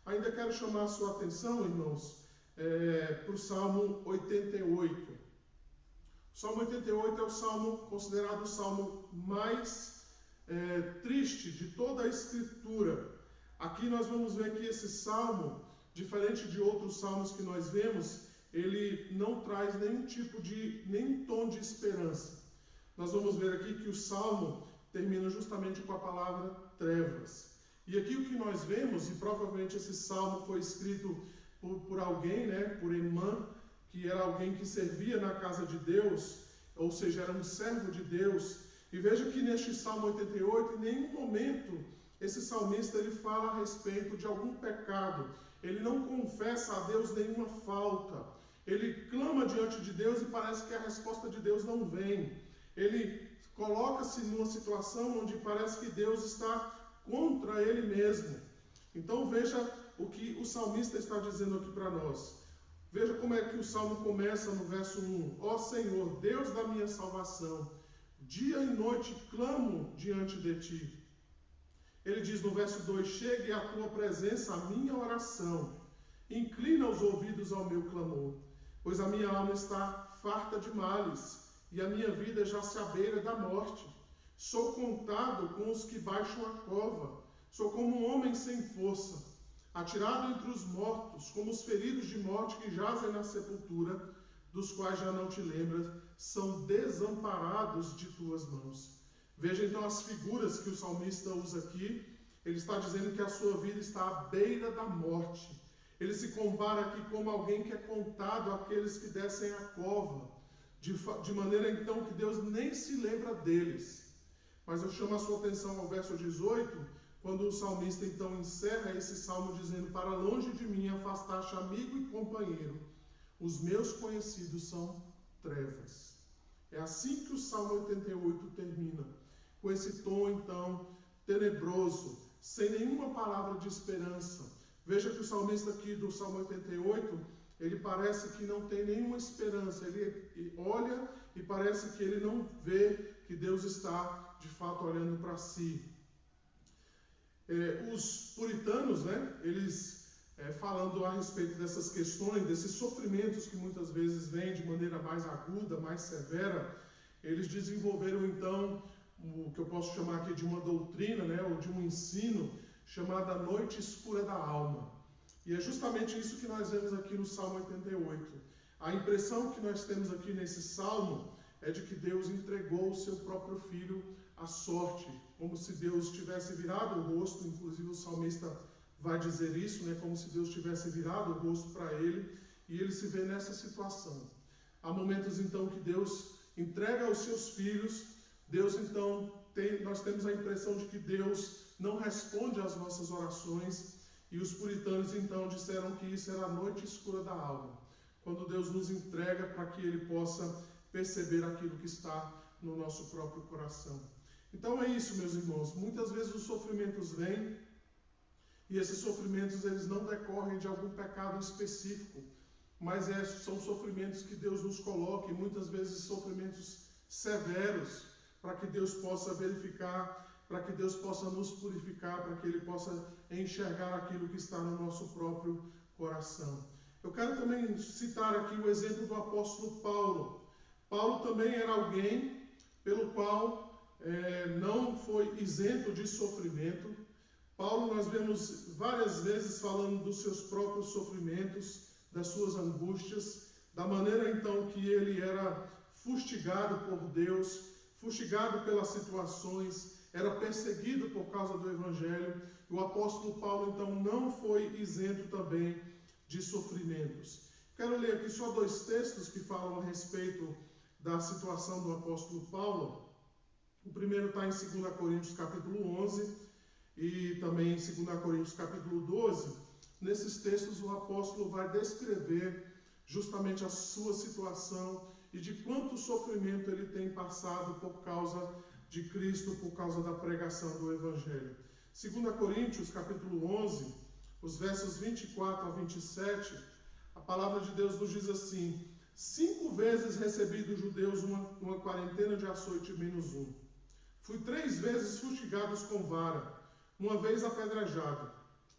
Ainda quero chamar a sua atenção, irmãos, para o Salmo 88. O Salmo 88 é o salmo considerado o salmo mais triste de toda a Escritura. Aqui nós vamos ver que esse salmo, diferente de outros salmos que nós vemos, ele não traz nenhum tom de esperança. Nós vamos ver aqui que o salmo termina justamente com a palavra trevas. E aqui o que nós vemos, e provavelmente esse salmo foi escrito por alguém, né, por Emã, que era alguém que servia na casa de Deus, ou seja, era um servo de Deus. E veja que neste Salmo 88, em nenhum momento esse salmista ele fala a respeito de algum pecado. Ele não confessa a Deus nenhuma falta. Ele clama diante de Deus e parece que a resposta de Deus não vem. Ele coloca-se numa situação onde parece que Deus está contra ele mesmo. Então veja o que o salmista está dizendo aqui para nós. Veja como é que o salmo começa no verso 1. Ó Senhor, Deus da minha salvação, dia e noite clamo diante de ti. Ele diz no verso 2, chegue à tua presença a minha oração, inclina os ouvidos ao meu clamor, pois a minha alma está farta de males, e a minha vida já se abeira da morte. Sou contado com os que baixam a cova, sou como um homem sem força, atirado entre os mortos, como os feridos de morte que jazem na sepultura, dos quais já não te lembras, são desamparados de tuas mãos. Veja então as figuras que o salmista usa aqui. Ele está dizendo que a sua vida está à beira da morte. Ele se compara aqui como alguém que é contado àqueles que descem a cova, de maneira então que Deus nem se lembra deles. Mas eu chamo a sua atenção ao verso 18, quando o salmista então encerra esse salmo dizendo, para longe de mim afastaste amigo e companheiro, os meus conhecidos são trevas. É assim que o Salmo 88 termina, com esse tom então tenebroso, sem nenhuma palavra de esperança. Veja que o salmista aqui do Salmo 88, ele parece que não tem nenhuma esperança, ele olha e parece que ele não vê que Deus está de fato olhando para si. Os puritanos, né, eles falando a respeito dessas questões, desses sofrimentos que muitas vezes vêm de maneira mais aguda, mais severa, eles desenvolveram então o que eu posso chamar aqui de uma doutrina, né, ou de um ensino chamada noite escura da alma. E é justamente isso que nós vemos aqui no Salmo 88. A impressão que nós temos aqui nesse salmo é de que Deus entregou o seu próprio filho à sorte, como se Deus tivesse virado o rosto, inclusive o salmista vai dizer isso, né, como se Deus tivesse virado o rosto para ele, e ele se vê nessa situação. Há momentos então que Deus entrega os seus filhos, Deus então nós temos a impressão de que Deus não responde às nossas orações, e os puritanos então disseram que isso era a noite escura da alma, quando Deus nos entrega para que Ele possa perceber aquilo que está no nosso próprio coração. Então é isso, meus irmãos, muitas vezes os sofrimentos vêm, e esses sofrimentos eles não decorrem de algum pecado específico, mas são sofrimentos que Deus nos coloca, e muitas vezes sofrimentos severos, para que Deus possa verificar, para que Deus possa nos purificar, para que Ele possa enxergar aquilo que está no nosso próprio coração. Eu quero também citar aqui o exemplo do apóstolo Paulo. Paulo também era alguém pelo qual não foi isento de sofrimento. Paulo nós vemos várias vezes falando dos seus próprios sofrimentos, das suas angústias, da maneira então que ele era fustigado por Deus, fustigado pelas situações, era perseguido por causa do Evangelho. E o apóstolo Paulo então não foi isento também de sofrimentos. Quero ler aqui só 2 textos que falam a respeito da situação do apóstolo Paulo. O primeiro está em 2 Coríntios capítulo 11 e também em 2 Coríntios capítulo 12. Nesses textos o apóstolo vai descrever justamente a sua situação e de quanto sofrimento ele tem passado por causa de Cristo, por causa da pregação do Evangelho. 2 Coríntios capítulo 11, os versos 24 a 27, a palavra de Deus nos diz assim: 5 vezes recebi dos judeus uma quarentena de açoite menos 1. Fui 3 vezes fustigado com vara, uma vez apedrejado.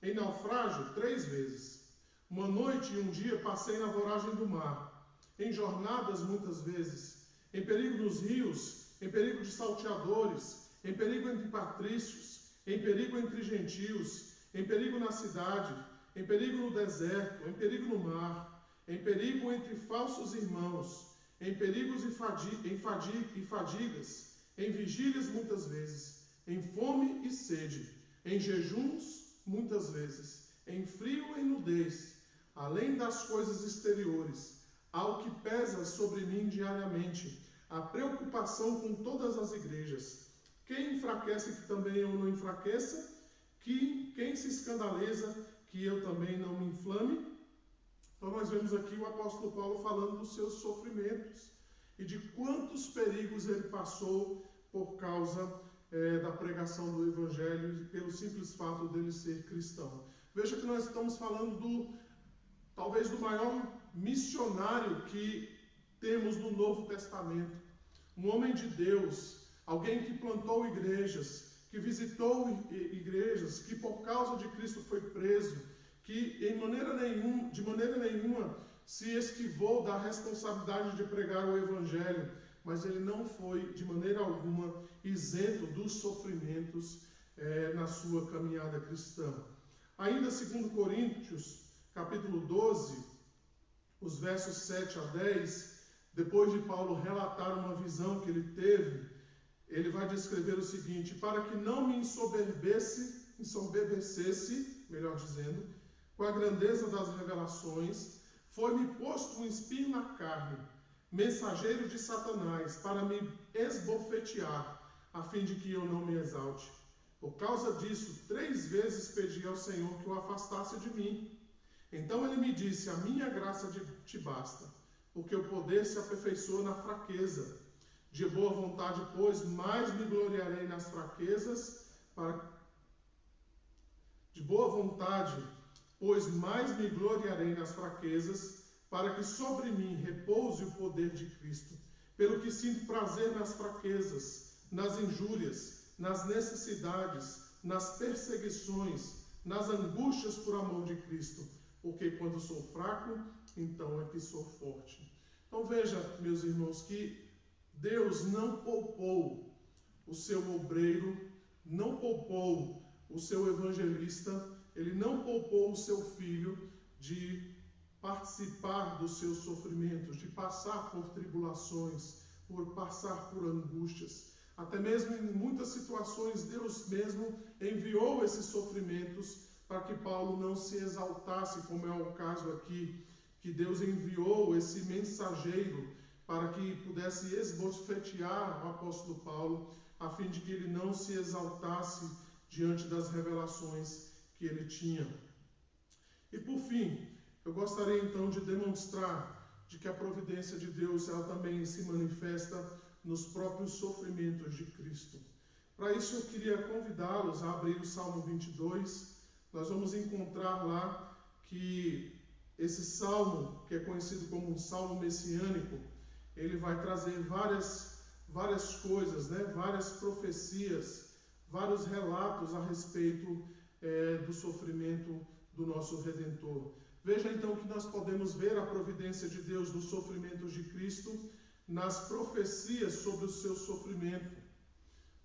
Em naufrágio, 3 vezes. Uma noite e um dia passei na voragem do mar. Em jornadas, muitas vezes. Em perigo nos rios, em perigo de salteadores, em perigo entre patrícios, em perigo entre gentios, em perigo na cidade, em perigo no deserto, em perigo no mar, em perigo entre falsos irmãos, em perigos e fadigas, em vigílias muitas vezes, em fome e sede, em jejuns muitas vezes, em frio e nudez, além das coisas exteriores, ao que pesa sobre mim diariamente, a preocupação com todas as igrejas. Quem enfraquece que também eu não enfraqueça? Quem se escandaliza que eu também não me inflame? Então nós vemos aqui o apóstolo Paulo falando dos seus sofrimentos e de quantos perigos ele passou por causa da pregação do Evangelho e pelo simples fato dele ser cristão. Veja que nós estamos falando talvez do maior missionário que temos no Novo Testamento. Um homem de Deus, alguém que plantou igrejas, que visitou igrejas, que por causa de Cristo foi preso, que de maneira nenhuma se esquivou da responsabilidade de pregar o Evangelho, mas ele não foi de maneira alguma isento dos sofrimentos na sua caminhada cristã. Ainda 2 Coríntios, capítulo 12, os versos 7 a 10, depois de Paulo relatar uma visão que ele teve, ele vai descrever o seguinte: para que não me ensoberbecesse, melhor dizendo, com a grandeza das revelações, foi-me posto um espinho na carne, mensageiro de Satanás, para me esbofetear, a fim de que eu não me exalte. Por causa disso, 3 vezes pedi ao Senhor que o afastasse de mim. Então ele me disse: a minha graça te basta, porque o poder se aperfeiçoa na fraqueza. De boa vontade, pois, mais me gloriarei nas fraquezas, para que sobre mim repouse o poder de Cristo. Pelo que sinto prazer nas fraquezas, nas injúrias, nas necessidades, nas perseguições, nas angústias por amor de Cristo, porque quando sou fraco, então é que sou forte. Então veja, meus irmãos, que Deus não poupou o seu obreiro, não poupou o seu evangelista, ele não poupou o seu filho de participar dos seus sofrimentos, de passar por tribulações, por passar por angústias. Até mesmo em muitas situações, Deus mesmo enviou esses sofrimentos para que Paulo não se exaltasse, como é o caso aqui, que Deus enviou esse mensageiro para que pudesse esbofetear o apóstolo Paulo, a fim de que ele não se exaltasse diante das revelações que ele tinha. E por fim, eu gostaria então de demonstrar de que a providência de Deus ela também se manifesta nos próprios sofrimentos de Cristo. Para isso eu queria convidá-los a abrir o Salmo 22. Nós vamos encontrar lá que esse salmo, que é conhecido como um salmo messiânico, ele vai trazer várias coisas, várias profecias, vários relatos a respeito do sofrimento do nosso Redentor. Veja então que nós podemos ver a providência de Deus nos sofrimentos de Cristo, nas profecias sobre o seu sofrimento.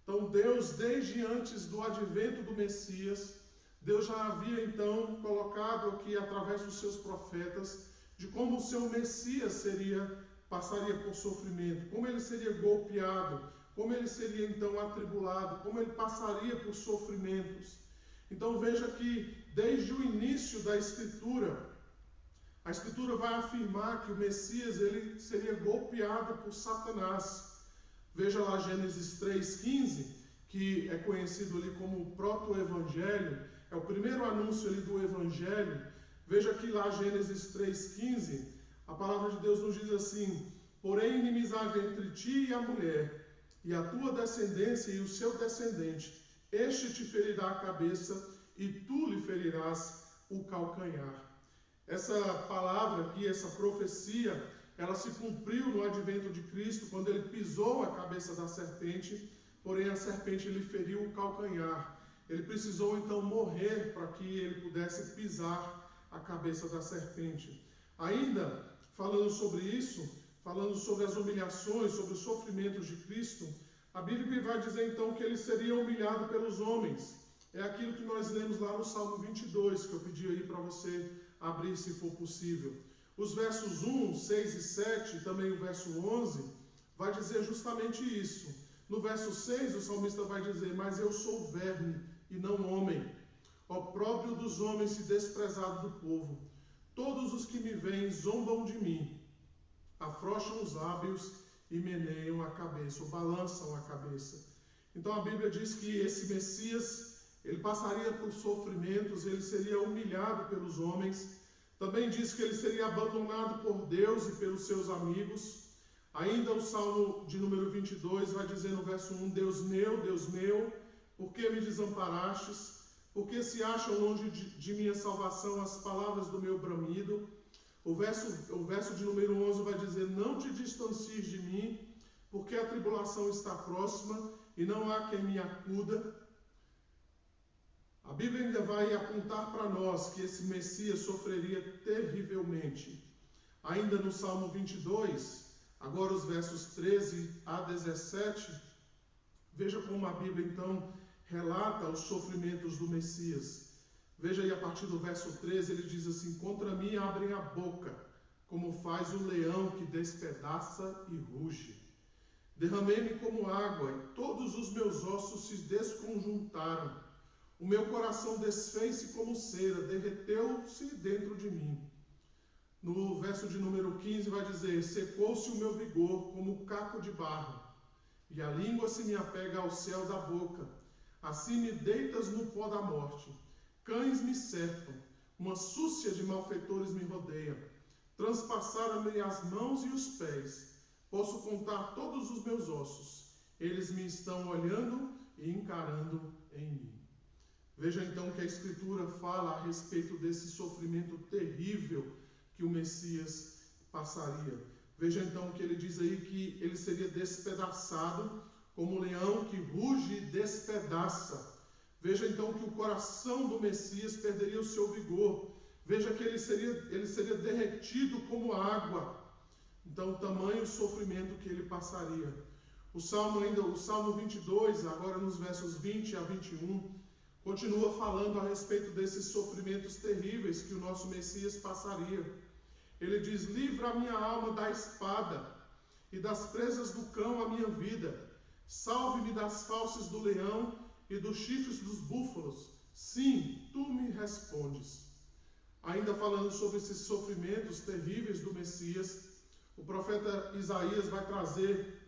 Então Deus, desde antes do advento do Messias, Deus já havia então colocado aqui através dos seus profetas de como o seu Messias passaria por sofrimento, como ele seria golpeado, como ele seria então atribulado, como ele passaria por sofrimentos. Então veja que desde o início da Escritura, a Escritura vai afirmar que o Messias ele seria golpeado por Satanás. Veja lá Gênesis 3,15, que é conhecido ali como o proto-evangelho, é o primeiro anúncio ali do evangelho. Veja que lá Gênesis 3,15, a palavra de Deus nos diz assim: porém inimizade entre ti e a mulher, e a tua descendência e o seu descendente, este te ferirá a cabeça, e tu lhe ferirás o calcanhar. Essa palavra aqui, essa profecia, ela se cumpriu no advento de Cristo, quando ele pisou a cabeça da serpente, porém a serpente lhe feriu o calcanhar. Ele precisou então morrer para que ele pudesse pisar a cabeça da serpente. Ainda falando sobre isso, falando sobre as humilhações, sobre os sofrimentos de Cristo, a Bíblia vai dizer então que ele seria humilhado pelos homens. é aquilo que nós lemos lá no Salmo 22, que eu pedi aí para você abrir se for possível. Os versos 1, 6 e 7, e também o verso 11, vai dizer justamente isso. No verso 6, o salmista vai dizer: mas eu sou verme e não homem, opróbrio dos homens e desprezado do povo. Todos os que me veem zombam de mim, afrouxam os lábios e meneiam a cabeça, ou balançam a cabeça. Então a Bíblia diz que esse Messias, ele passaria por sofrimentos, ele seria humilhado pelos homens. Também diz que ele seria abandonado por Deus e pelos seus amigos. Ainda o Salmo de número 22 vai dizer no verso 1: Deus meu, por que me desamparastes? Por que se acham longe de minha salvação as palavras do meu bramido? O verso de número 11 vai dizer: não te distancies de mim, porque a tribulação está próxima e não há quem me acuda. A Bíblia ainda vai apontar para nós que esse Messias sofreria terrivelmente. Ainda no Salmo 22, agora os versos 13 a 17, veja como a Bíblia então relata os sofrimentos do Messias. Veja aí a partir do verso 13, ele diz assim: contra mim abrem a boca, como faz o leão que despedaça e ruge. Derramei-me como água, e todos os meus ossos se desconjuntaram. O meu coração desfez-se como cera, derreteu-se dentro de mim. No verso de número 15 vai dizer: secou-se o meu vigor como caco de barro, e a língua se me apega ao céu da boca. Assim me deitas no pó da morte. Cães me cercam, uma súcia de malfeitores me rodeia. Transpassaram-me as mãos e os pés. Posso contar todos os meus ossos. Eles me estão olhando e encarando em mim. Veja então que a Escritura fala a respeito desse sofrimento terrível que o Messias passaria. Veja então que ele diz aí que ele seria despedaçado como um leão que ruge e despedaça. Veja então que o coração do Messias perderia o seu vigor. Veja que ele seria derretido como água. Então, tamanho sofrimento que ele passaria. O Salmo 22, agora nos versos 20 a 21, continua falando a respeito desses sofrimentos terríveis que o nosso Messias passaria. Ele diz: livra a minha alma da espada e das presas do cão a minha vida. Salve-me das fauces do leão e dos chifres dos búfalos. Sim, tu me respondes. Ainda falando sobre esses sofrimentos terríveis do Messias, o profeta Isaías vai trazer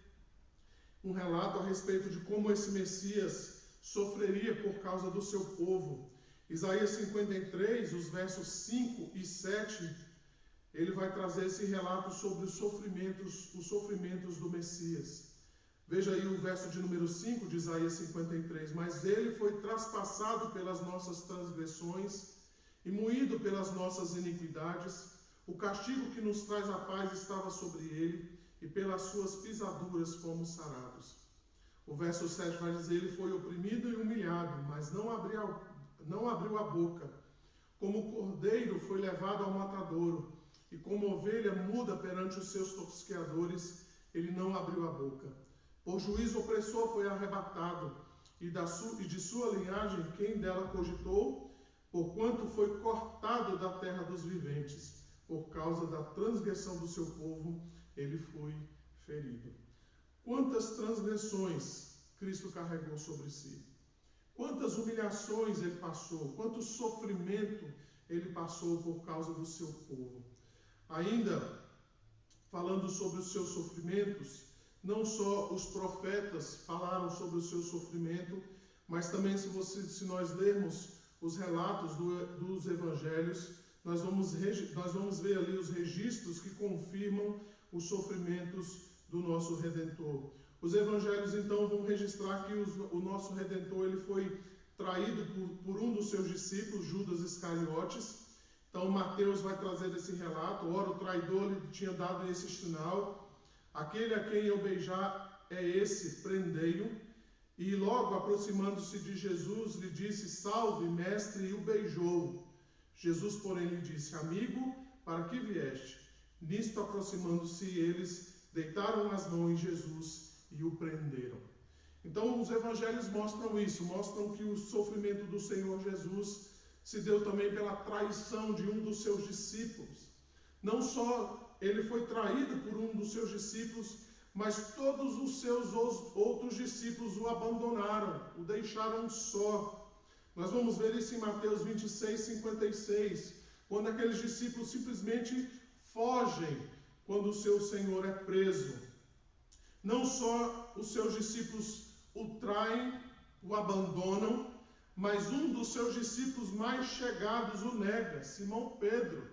um relato a respeito de como esse Messias sofreria por causa do seu povo. Isaías 53, os versos 5 e 7, ele vai trazer esse relato sobre os sofrimentos do Messias. Veja aí o verso de número 5 de Isaías 53. Mas ele foi traspassado pelas nossas transgressões e moído pelas nossas iniquidades. O castigo que nos traz a paz estava sobre ele, e pelas suas pisaduras fomos sarados. O verso 7 vai dizer: ele foi oprimido e humilhado, mas não abriu a boca. Como cordeiro foi levado ao matadouro, e como ovelha muda perante os seus tosqueadores, ele não abriu a boca. Por juízo opressor foi arrebatado, e de sua linhagem quem dela cogitou, porquanto foi cortado da terra dos viventes. Por causa da transgressão do seu povo, ele foi ferido. Quantas transgressões Cristo carregou sobre si? Quantas humilhações ele passou? Quanto sofrimento ele passou por causa do seu povo? Ainda falando sobre os seus sofrimentos, não só os profetas falaram sobre o seu sofrimento, mas também se nós lermos os relatos dos evangelhos, nós vamos ver ali os registros que confirmam os sofrimentos do nosso Redentor. Os evangelhos então vão registrar que o nosso Redentor ele foi traído por um dos seus discípulos, Judas Iscariotes. Então Mateus vai trazer esse relato: ora, o traidor lhe tinha dado esse sinal: aquele a quem eu beijar é esse, prendei-o. E logo aproximando-se de Jesus, lhe disse: salve, mestre, e o beijou. Jesus, porém, lhe disse: amigo, para que vieste? Nisto, aproximando-se eles, deitaram as mãos em Jesus e o prenderam. Então, os evangelhos mostram isso, mostram que o sofrimento do Senhor Jesus se deu também pela traição de um dos seus discípulos. Não só ele foi traído por um dos seus discípulos, mas todos os seus outros discípulos o abandonaram, o deixaram só. Nós vamos ver isso em Mateus 26, 56, quando aqueles discípulos simplesmente fogem quando o seu Senhor é preso. Não só os seus discípulos o traem, o abandonam, mas um dos seus discípulos mais chegados o nega, Simão Pedro.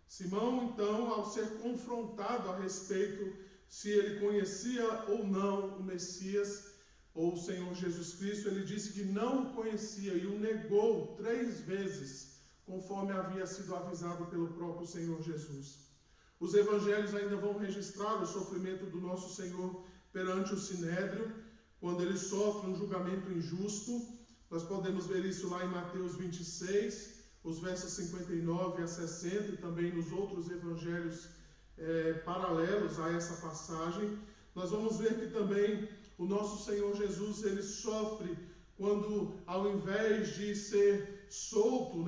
Simão, então, ao ser confrontado a respeito se ele conhecia ou não o Messias, ou o Senhor Jesus Cristo, ele disse que não o conhecia e o negou 3 vezes, conforme havia sido avisado pelo próprio Senhor Jesus. Os evangelhos ainda vão registrar o sofrimento do nosso Senhor perante o Sinédrio, quando ele sofre um julgamento injusto. Nós podemos ver isso lá em Mateus 26, os versos 59 a 60, e também nos outros evangelhos paralelos a essa passagem. Nós vamos ver que também o nosso Senhor Jesus, ele sofre quando, ao invés de ser solto,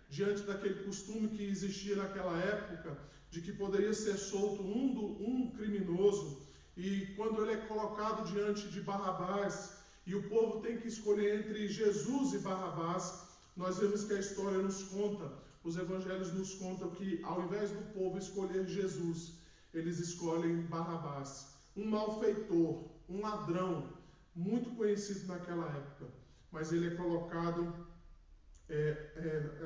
diante daquele costume que existia naquela época, de que poderia ser solto um criminoso, e quando ele é colocado diante de Barrabás, e o povo tem que escolher entre Jesus e Barrabás, nós vemos que a história nos conta, os evangelhos nos contam que, ao invés do povo escolher Jesus, eles escolhem Barrabás, um malfeitor, um ladrão, muito conhecido naquela época, mas ele é colocado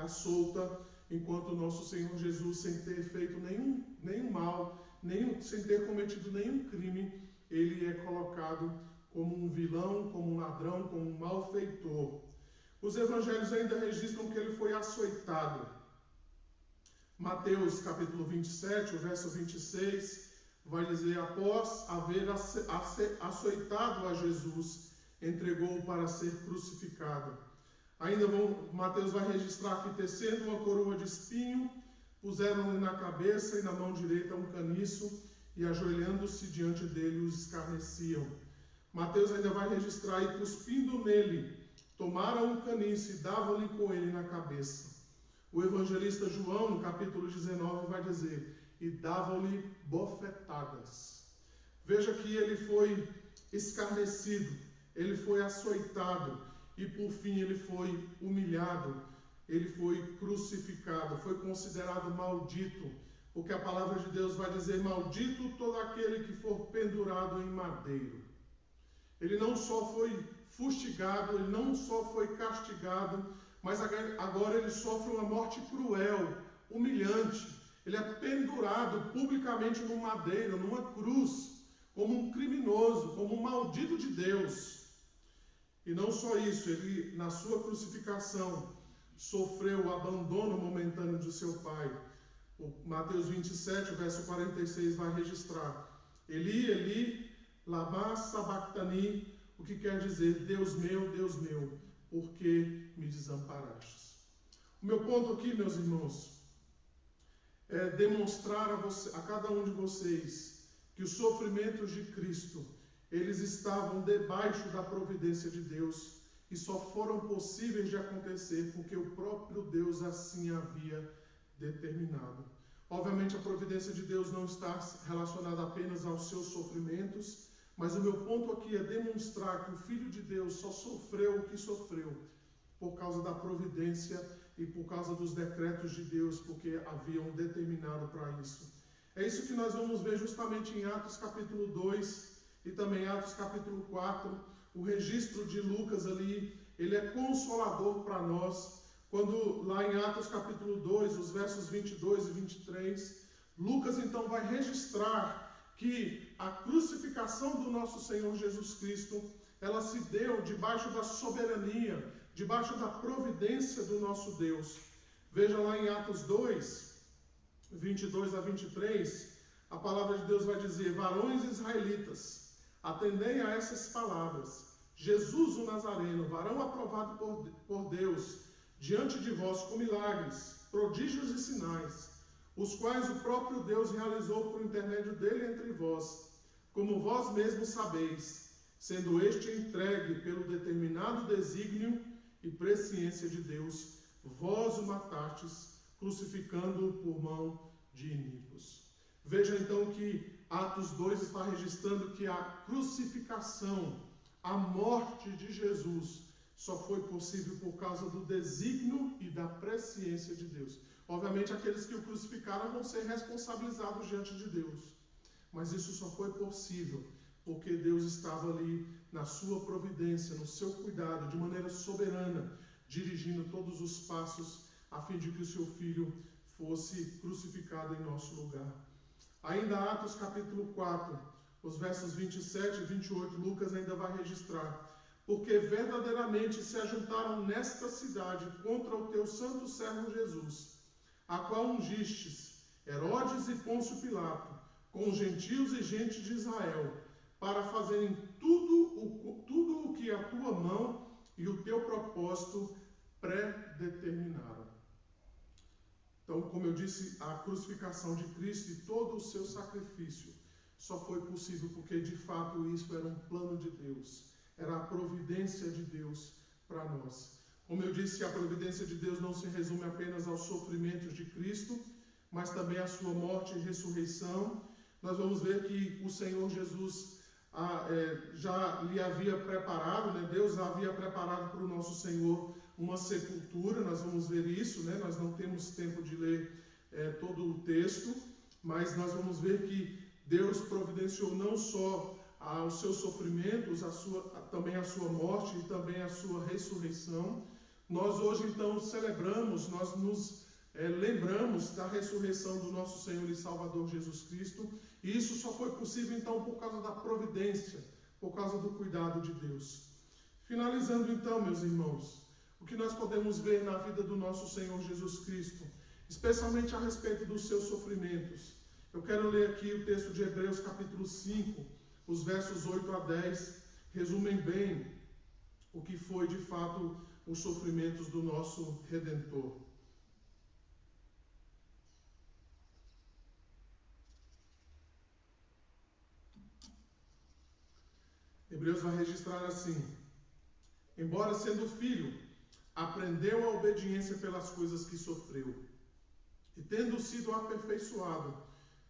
à solta, enquanto o nosso Senhor Jesus, sem ter feito nenhum mal, sem ter cometido nenhum crime, ele é colocado como um vilão, como um ladrão, como um malfeitor. Os evangelhos ainda registram que ele foi açoitado. Mateus capítulo 27, o verso 26, vai dizer: após haver açoitado a Jesus, entregou-o para ser crucificado. Ainda Mateus vai registrar que, tecendo uma coroa de espinho, puseram-lhe na cabeça e na mão direita um caniço, e ajoelhando-se diante dele os escarneciam. Mateus ainda vai registrar: e cuspindo nele, tomaram um caniço e davam-lhe com ele na cabeça. O evangelista João, no capítulo 19, vai dizer: e davam-lhe bofetadas. Veja que ele foi escarnecido, ele foi açoitado, e por fim ele foi humilhado, ele foi crucificado, foi considerado maldito, porque a palavra de Deus vai dizer: maldito todo aquele que for pendurado em madeiro. Ele não só foi fustigado, ele não só foi castigado, mas agora ele sofre uma morte cruel, humilhante. Ele é pendurado publicamente no madeiro, numa cruz, como um criminoso, como um maldito de Deus. E não só isso, ele, na sua crucificação, sofreu o abandono momentâneo de seu pai. O Mateus 27, verso 46, vai registrar: Eli, Eli, lama sabachthani, o que quer dizer: Deus meu, por que me desamparastes? O meu ponto aqui, meus irmãos, é demonstrar a cada um de vocês que os sofrimentos de Cristo, eles estavam debaixo da providência de Deus e só foram possíveis de acontecer porque o próprio Deus assim havia determinado. Obviamente, a providência de Deus não está relacionada apenas aos seus sofrimentos, mas o meu ponto aqui é demonstrar que o Filho de Deus só sofreu o que sofreu por causa da providência e por causa dos decretos de Deus, porque haviam determinado para isso. É isso que nós vamos ver justamente em Atos capítulo 2 e também Atos capítulo 4. O registro de Lucas ali, ele é consolador para nós. Quando lá em Atos capítulo 2, os versos 22 e 23, Lucas então vai registrar que a crucificação do nosso Senhor Jesus Cristo, ela se deu debaixo da soberania, debaixo da providência do nosso Deus. Veja lá em Atos 2, 22 a 23, a palavra de Deus vai dizer: varões israelitas, atendei a essas palavras. Jesus o Nazareno, varão aprovado por Deus, diante de vós com milagres, prodígios e sinais, os quais o próprio Deus realizou por intermédio dele entre vós, como vós mesmos sabeis. sendo este entregue pelo determinado desígnio e presciência de Deus, vós o matastes, crucificando-o por mão de iníquos. Veja então que Atos 2 está registrando que a crucificação, a morte de Jesus, só foi possível por causa do desígnio e da presciência de Deus. Obviamente, aqueles que o crucificaram vão ser responsabilizados diante de Deus. Mas isso só foi possível porque Deus estava ali na sua providência, no seu cuidado, de maneira soberana, dirigindo todos os passos a fim de que o seu Filho fosse crucificado em nosso lugar. Ainda Atos capítulo 4, os versos 27 e 28, Lucas ainda vai registrar: porque verdadeiramente se ajuntaram nesta cidade contra o teu santo servo Jesus, a qual ungistes, Herodes e Pôncio Pilato, com os gentios e gente de Israel, para fazerem tudo o que a tua mão e o teu propósito predeterminaram. Então, como eu disse, a crucificação de Cristo e todo o seu sacrifício só foi possível porque, de fato, isso era um plano de Deus, era a providência de Deus para nós. Como eu disse, a providência de Deus não se resume apenas aos sofrimentos de Cristo, mas também à sua morte e ressurreição. Nós vamos ver que o Senhor Jesus já lhe havia preparado, né? Deus havia preparado para o nosso Senhor uma sepultura. Nós vamos ver isso, né? Nós não temos tempo de ler todo o texto, mas nós vamos ver que Deus providenciou não só os seus sofrimentos, também a sua morte e também a sua ressurreição. Nós hoje então celebramos, nós nos lembramos da ressurreição do nosso Senhor e Salvador Jesus Cristo, e isso só foi possível então por causa da providência, por causa do cuidado de Deus. Finalizando então, meus irmãos, o que nós podemos ver na vida do nosso Senhor Jesus Cristo, especialmente a respeito dos seus sofrimentos. Eu quero ler aqui o texto de Hebreus capítulo 5, os versos 8 a 10, resumem bem o que foi de fato os sofrimentos do nosso Redentor. Hebreus vai registrar assim: embora sendo filho, aprendeu a obediência pelas coisas que sofreu, e tendo sido aperfeiçoado,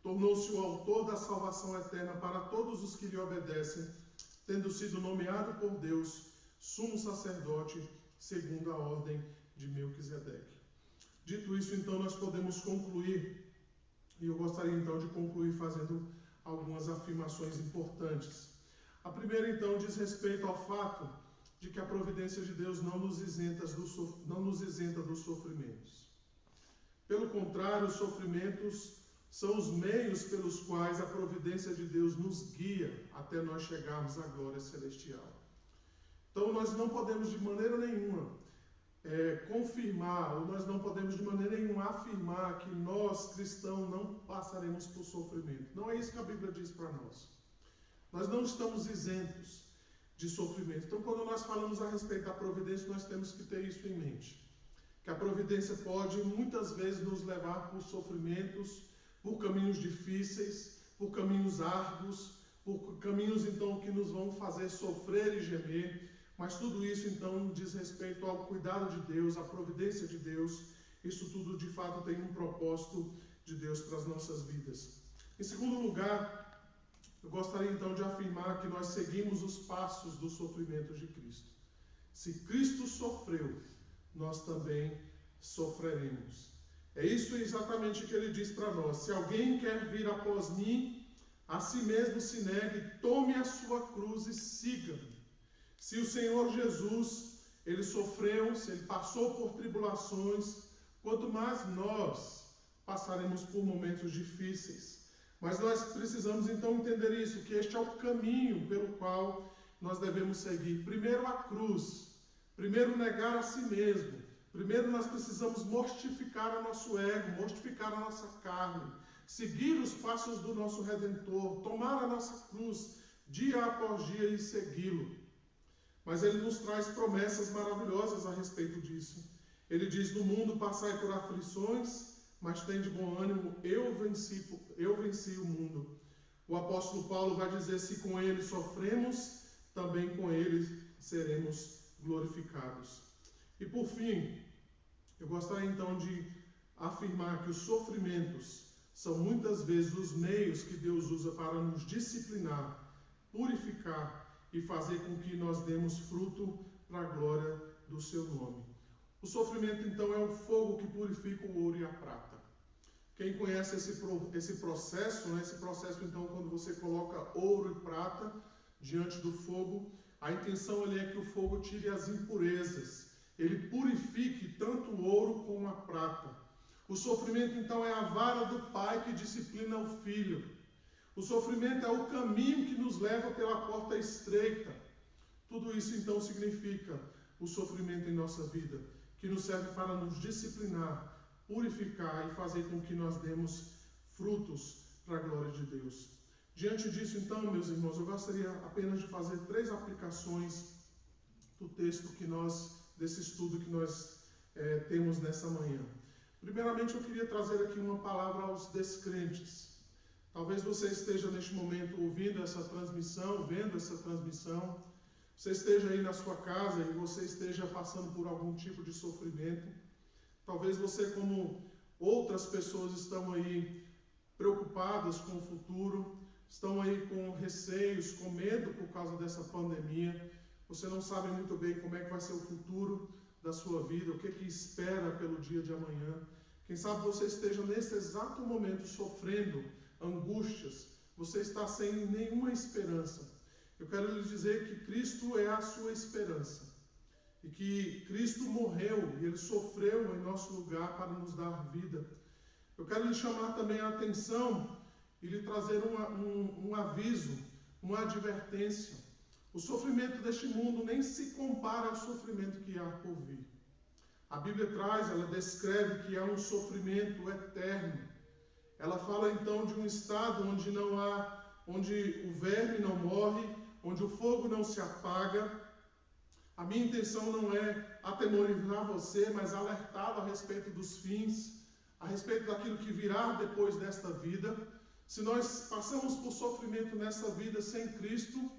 tornou-se o autor da salvação eterna para todos os que lhe obedecem, tendo sido nomeado por Deus sumo sacerdote segundo a ordem de Melquisedeque. Dito isso, então, nós podemos concluir, e eu gostaria então de concluir fazendo algumas afirmações importantes. A primeira, então, diz respeito ao fato de que a providência de Deus não nos isenta dos sofrimentos. Pelo contrário, os sofrimentos são os meios pelos quais a providência de Deus nos guia até nós chegarmos à glória celestial. Então, nós não podemos de maneira nenhuma confirmar, ou nós não podemos de maneira nenhuma afirmar que nós, cristãos, não passaremos por sofrimento. Não é isso que a Bíblia diz para nós. Nós não estamos isentos de sofrimento. Então, quando nós falamos a respeito da providência, nós temos que ter isso em mente. Que a providência pode, muitas vezes, nos levar por sofrimentos, por caminhos difíceis, por caminhos árduos, por caminhos, então, que nos vão fazer sofrer e gemer. Mas tudo isso, então, diz respeito ao cuidado de Deus, à providência de Deus. Isso tudo, de fato, tem um propósito de Deus para as nossas vidas. Em segundo lugar, eu gostaria então de afirmar que nós seguimos os passos do sofrimento de Cristo. Se Cristo sofreu, nós também sofreremos. É isso exatamente que ele diz para nós: se alguém quer vir após mim, a si mesmo se negue, tome a sua cruz e siga-me. Se o Senhor Jesus, ele sofreu, se ele passou por tribulações, quanto mais nós passaremos por momentos difíceis. Mas nós precisamos então entender isso, que este é o caminho pelo qual nós devemos seguir. Primeiro a cruz, primeiro negar a si mesmo, primeiro nós precisamos mortificar o nosso ego, mortificar a nossa carne, seguir os passos do nosso Redentor, tomar a nossa cruz dia após dia e segui-lo. Mas ele nos traz promessas maravilhosas a respeito disso. Ele diz: no mundo passai por aflições, mas tem de bom ânimo, eu venci o mundo. O apóstolo Paulo vai dizer: se com ele sofremos, também com Ele seremos glorificados. E por fim, eu gostaria então de afirmar que os sofrimentos são muitas vezes os meios que Deus usa para nos disciplinar, purificar e fazer com que nós demos fruto para a glória do seu nome. O sofrimento então é o fogo que purifica o ouro e a prata. Quem conhece esse processo, né? Esse processo então quando você coloca ouro e prata diante do fogo, a intenção ali é que o fogo tire as impurezas, ele purifique tanto o ouro como a prata. O sofrimento então é a vara do pai que disciplina o filho. O sofrimento é o caminho que nos leva pela porta estreita. Tudo isso então significa o sofrimento em nossa vida, que nos serve para nos disciplinar, purificar e fazer com que nós demos frutos para a glória de Deus. Diante disso, então, meus irmãos, eu gostaria apenas de fazer 3 aplicações do texto desse estudo que nós temos nessa manhã. Primeiramente, eu queria trazer aqui uma palavra aos descrentes. Talvez você esteja neste momento ouvindo essa transmissão, vendo essa transmissão, você esteja aí na sua casa e você esteja passando por algum tipo de sofrimento. Talvez você, como outras pessoas, estão aí preocupadas com o futuro, estão aí com receios, com medo por causa dessa pandemia. Você não sabe muito bem como é que vai ser o futuro da sua vida, o que espera pelo dia de amanhã. Quem sabe você esteja nesse exato momento sofrendo angústias, você está sem nenhuma esperança. Eu quero lhe dizer que Cristo é a sua esperança e que Cristo morreu e Ele sofreu em nosso lugar para nos dar vida. Eu quero lhe chamar também a atenção e lhe trazer um aviso, uma advertência. O sofrimento deste mundo nem se compara ao sofrimento que há por vir. A Bíblia ela descreve que há um sofrimento eterno. Ela fala então de um estado onde o verme não morre, onde o fogo não se apaga. A minha intenção não é atemorizar você, mas alertá-lo a respeito dos fins, a respeito daquilo que virá depois desta vida. Se nós passamos por sofrimento nessa vida sem Cristo,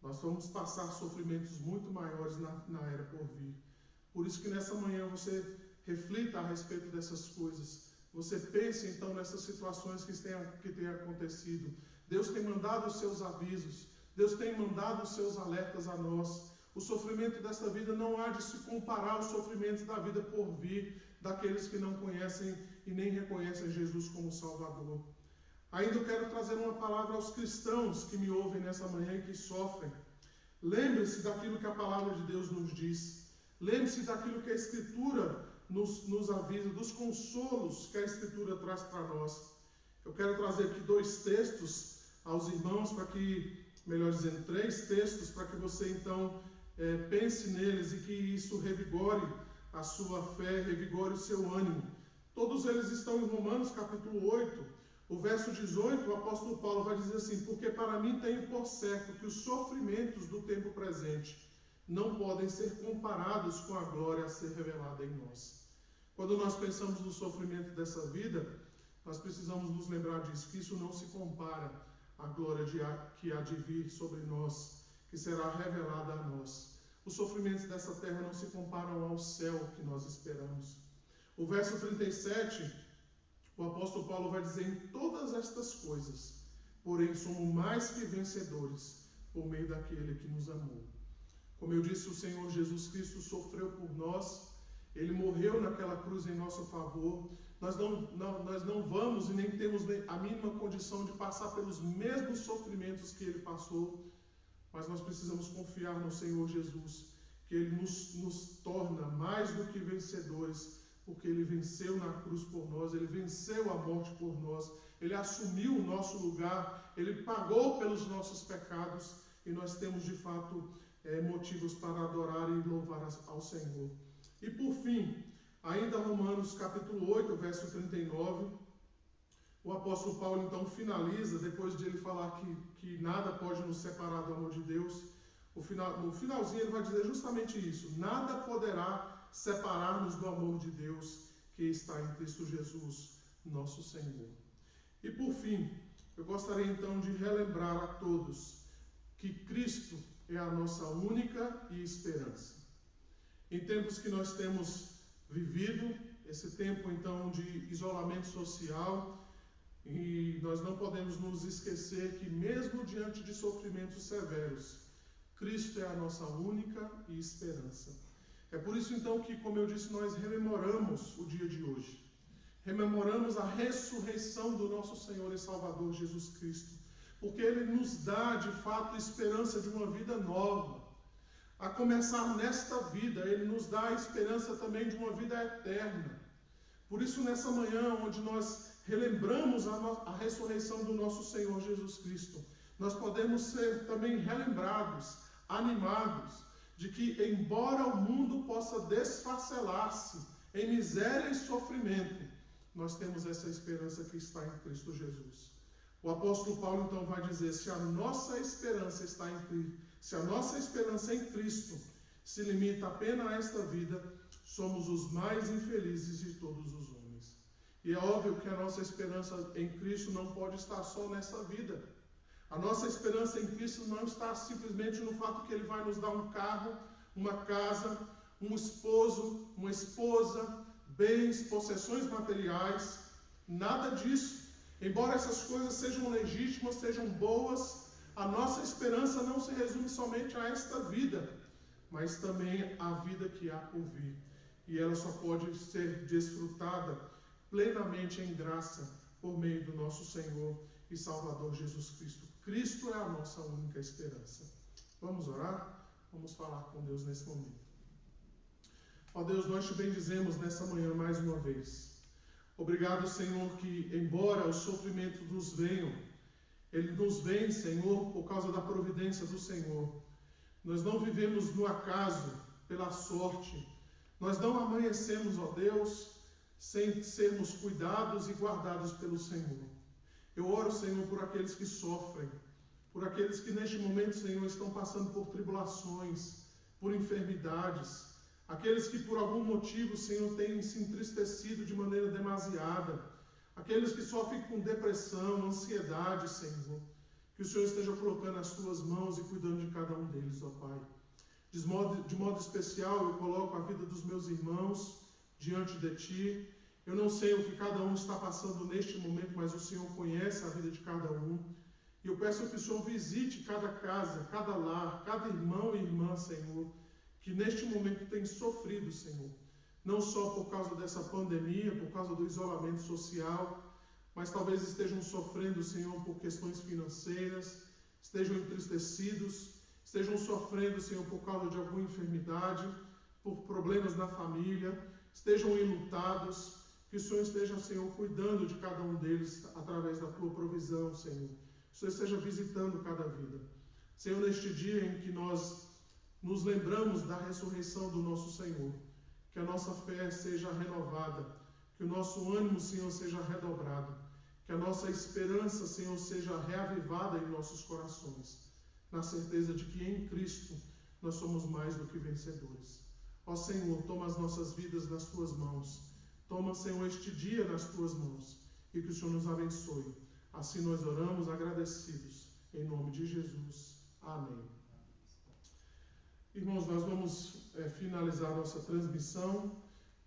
nós vamos passar sofrimentos muito maiores na era por vir. Por isso que nessa manhã você reflita a respeito dessas coisas. Você pense então nessas situações que têm acontecido. Deus tem mandado os seus avisos. Deus tem mandado os seus alertas a nós. O sofrimento desta vida não há de se comparar aos sofrimentos da vida por vir, daqueles que não conhecem e nem reconhecem Jesus como Salvador. Ainda eu quero trazer uma palavra aos cristãos que me ouvem nessa manhã e que sofrem. Lembre-se daquilo que a palavra de Deus nos diz. Lembre-se daquilo que a Escritura nos avisa, dos consolos que a Escritura traz para nós. Eu quero trazer aqui 2 textos aos irmãos, melhor dizendo, 3 textos, para que você então pense neles e que isso revigore a sua fé, revigore o seu ânimo. Todos eles estão em Romanos capítulo 8, o verso 18, o apóstolo Paulo vai dizer assim: porque para mim tenho por certo que os sofrimentos do tempo presente não podem ser comparados com a glória a ser revelada em nós. Quando nós pensamos no sofrimento dessa vida, nós precisamos nos lembrar disso, que isso não se compara à glória que há de vir sobre nós, que será revelada a nós. Os sofrimentos dessa terra não se comparam ao céu que nós esperamos. O verso 37, o apóstolo Paulo vai dizer: em todas estas coisas, porém somos mais que vencedores por meio daquele que nos amou. Como eu disse, o Senhor Jesus Cristo sofreu por nós, Ele morreu naquela cruz em nosso favor. Nós não vamos e nem temos a mínima condição de passar pelos mesmos sofrimentos que Ele passou, mas nós precisamos confiar no Senhor Jesus, que Ele nos torna mais do que vencedores, porque Ele venceu na cruz por nós, Ele venceu a morte por nós, Ele assumiu o nosso lugar, Ele pagou pelos nossos pecados, e nós temos de fato motivos para adorar e louvar ao Senhor. E por fim, ainda Romanos capítulo 8, verso 39, o apóstolo Paulo então finaliza, depois de ele falar que nada pode nos separar do amor de Deus, no finalzinho ele vai dizer justamente isso: nada poderá separar-nos do amor de Deus que está em Cristo Jesus, nosso Senhor. E por fim, eu gostaria então de relembrar a todos que Cristo é a nossa única e esperança. Em tempos que nós temos vivido, esse tempo então de isolamento social, e nós não podemos nos esquecer que mesmo diante de sofrimentos severos, Cristo é a nossa única e esperança. É por isso então que, como eu disse, nós rememoramos o dia de hoje. Rememoramos a ressurreição do nosso Senhor e Salvador Jesus Cristo, porque Ele nos dá de fato esperança de uma vida nova. A começar nesta vida, Ele nos dá a esperança também de uma vida eterna. Por isso, nessa manhã, onde nós relembramos a ressurreição do nosso Senhor Jesus Cristo, nós podemos ser também relembrados, animados, de que, embora o mundo possa desfacelar-se em miséria e sofrimento, nós temos essa esperança que está em Cristo Jesus. O apóstolo Paulo então vai dizer: se a nossa esperança está em Cristo, se a nossa esperança em Cristo se limita apenas a esta vida, somos os mais infelizes de todos os homens. E é óbvio que a nossa esperança em Cristo não pode estar só nessa vida. A nossa esperança em Cristo não está simplesmente no fato que Ele vai nos dar um carro, uma casa, um esposo, uma esposa, bens, possessões materiais, nada disso. Embora essas coisas sejam legítimas, sejam boas, a nossa esperança não se resume somente a esta vida, mas também a vida que há por vir. E ela só pode ser desfrutada plenamente em graça por meio do nosso Senhor e Salvador Jesus Cristo. Cristo é a nossa única esperança. Vamos orar? Vamos falar com Deus nesse momento. Ó Deus, nós te bendizemos nessa manhã mais uma vez. Obrigado, Senhor, que embora os sofrimentos nos venham, Ele nos vem, Senhor, por causa da providência do Senhor. Nós não vivemos no acaso, pela sorte. Nós não amanhecemos, ó Deus, sem sermos cuidados e guardados pelo Senhor. Eu oro, Senhor, por aqueles que sofrem, por aqueles que neste momento, Senhor, estão passando por tribulações, por enfermidades, aqueles que por algum motivo, Senhor, têm se entristecido de maneira demasiada, aqueles que sofrem com depressão, ansiedade, Senhor, que o Senhor esteja colocando as tuas mãos e cuidando de cada um deles, ó Pai. De modo especial, eu coloco a vida dos meus irmãos diante de Ti. Eu não sei o que cada um está passando neste momento, mas o Senhor conhece a vida de cada um. E eu peço que o Senhor visite cada casa, cada lar, cada irmão e irmã, Senhor, que neste momento tem sofrido, Senhor. Não só por causa dessa pandemia, por causa do isolamento social, mas talvez estejam sofrendo, Senhor, por questões financeiras, estejam entristecidos, estejam sofrendo, Senhor, por causa de alguma enfermidade, por problemas na família, estejam enlutados. Que o Senhor esteja, Senhor, cuidando de cada um deles através da Tua provisão, Senhor. Que o Senhor esteja visitando cada vida. Senhor, neste dia em que nós nos lembramos da ressurreição do nosso Senhor, que a nossa fé seja renovada, que o nosso ânimo, Senhor, seja redobrado, que a nossa esperança, Senhor, seja reavivada em nossos corações, na certeza de que em Cristo nós somos mais do que vencedores. Ó Senhor, toma as nossas vidas nas Tuas mãos. Toma, Senhor, este dia nas Tuas mãos e que o Senhor nos abençoe. Assim nós oramos agradecidos. Em nome de Jesus. Amém. Irmãos, nós vamos finalizar nossa transmissão.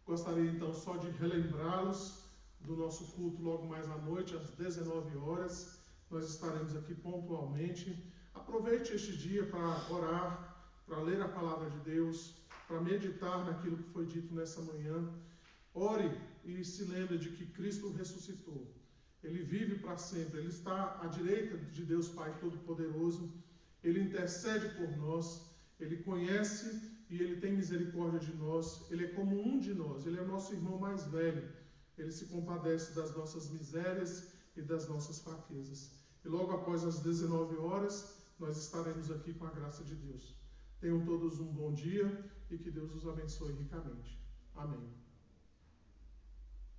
Gostaria então só de relembrá-los do nosso culto logo mais à noite, às 19 horas. Nós estaremos aqui pontualmente. Aproveite este dia para orar, para ler a palavra de Deus, para meditar naquilo que foi dito nessa manhã. Ore e se lembre de que Cristo ressuscitou. Ele vive para sempre. Ele está à direita de Deus Pai Todo-Poderoso. Ele intercede por nós. Ele conhece e Ele tem misericórdia de nós. Ele é como um de nós. Ele é nosso irmão mais velho. Ele se compadece das nossas misérias e das nossas fraquezas. E logo após as 19 horas, nós estaremos aqui com a graça de Deus. Tenham todos um bom dia e que Deus os abençoe ricamente. Amém.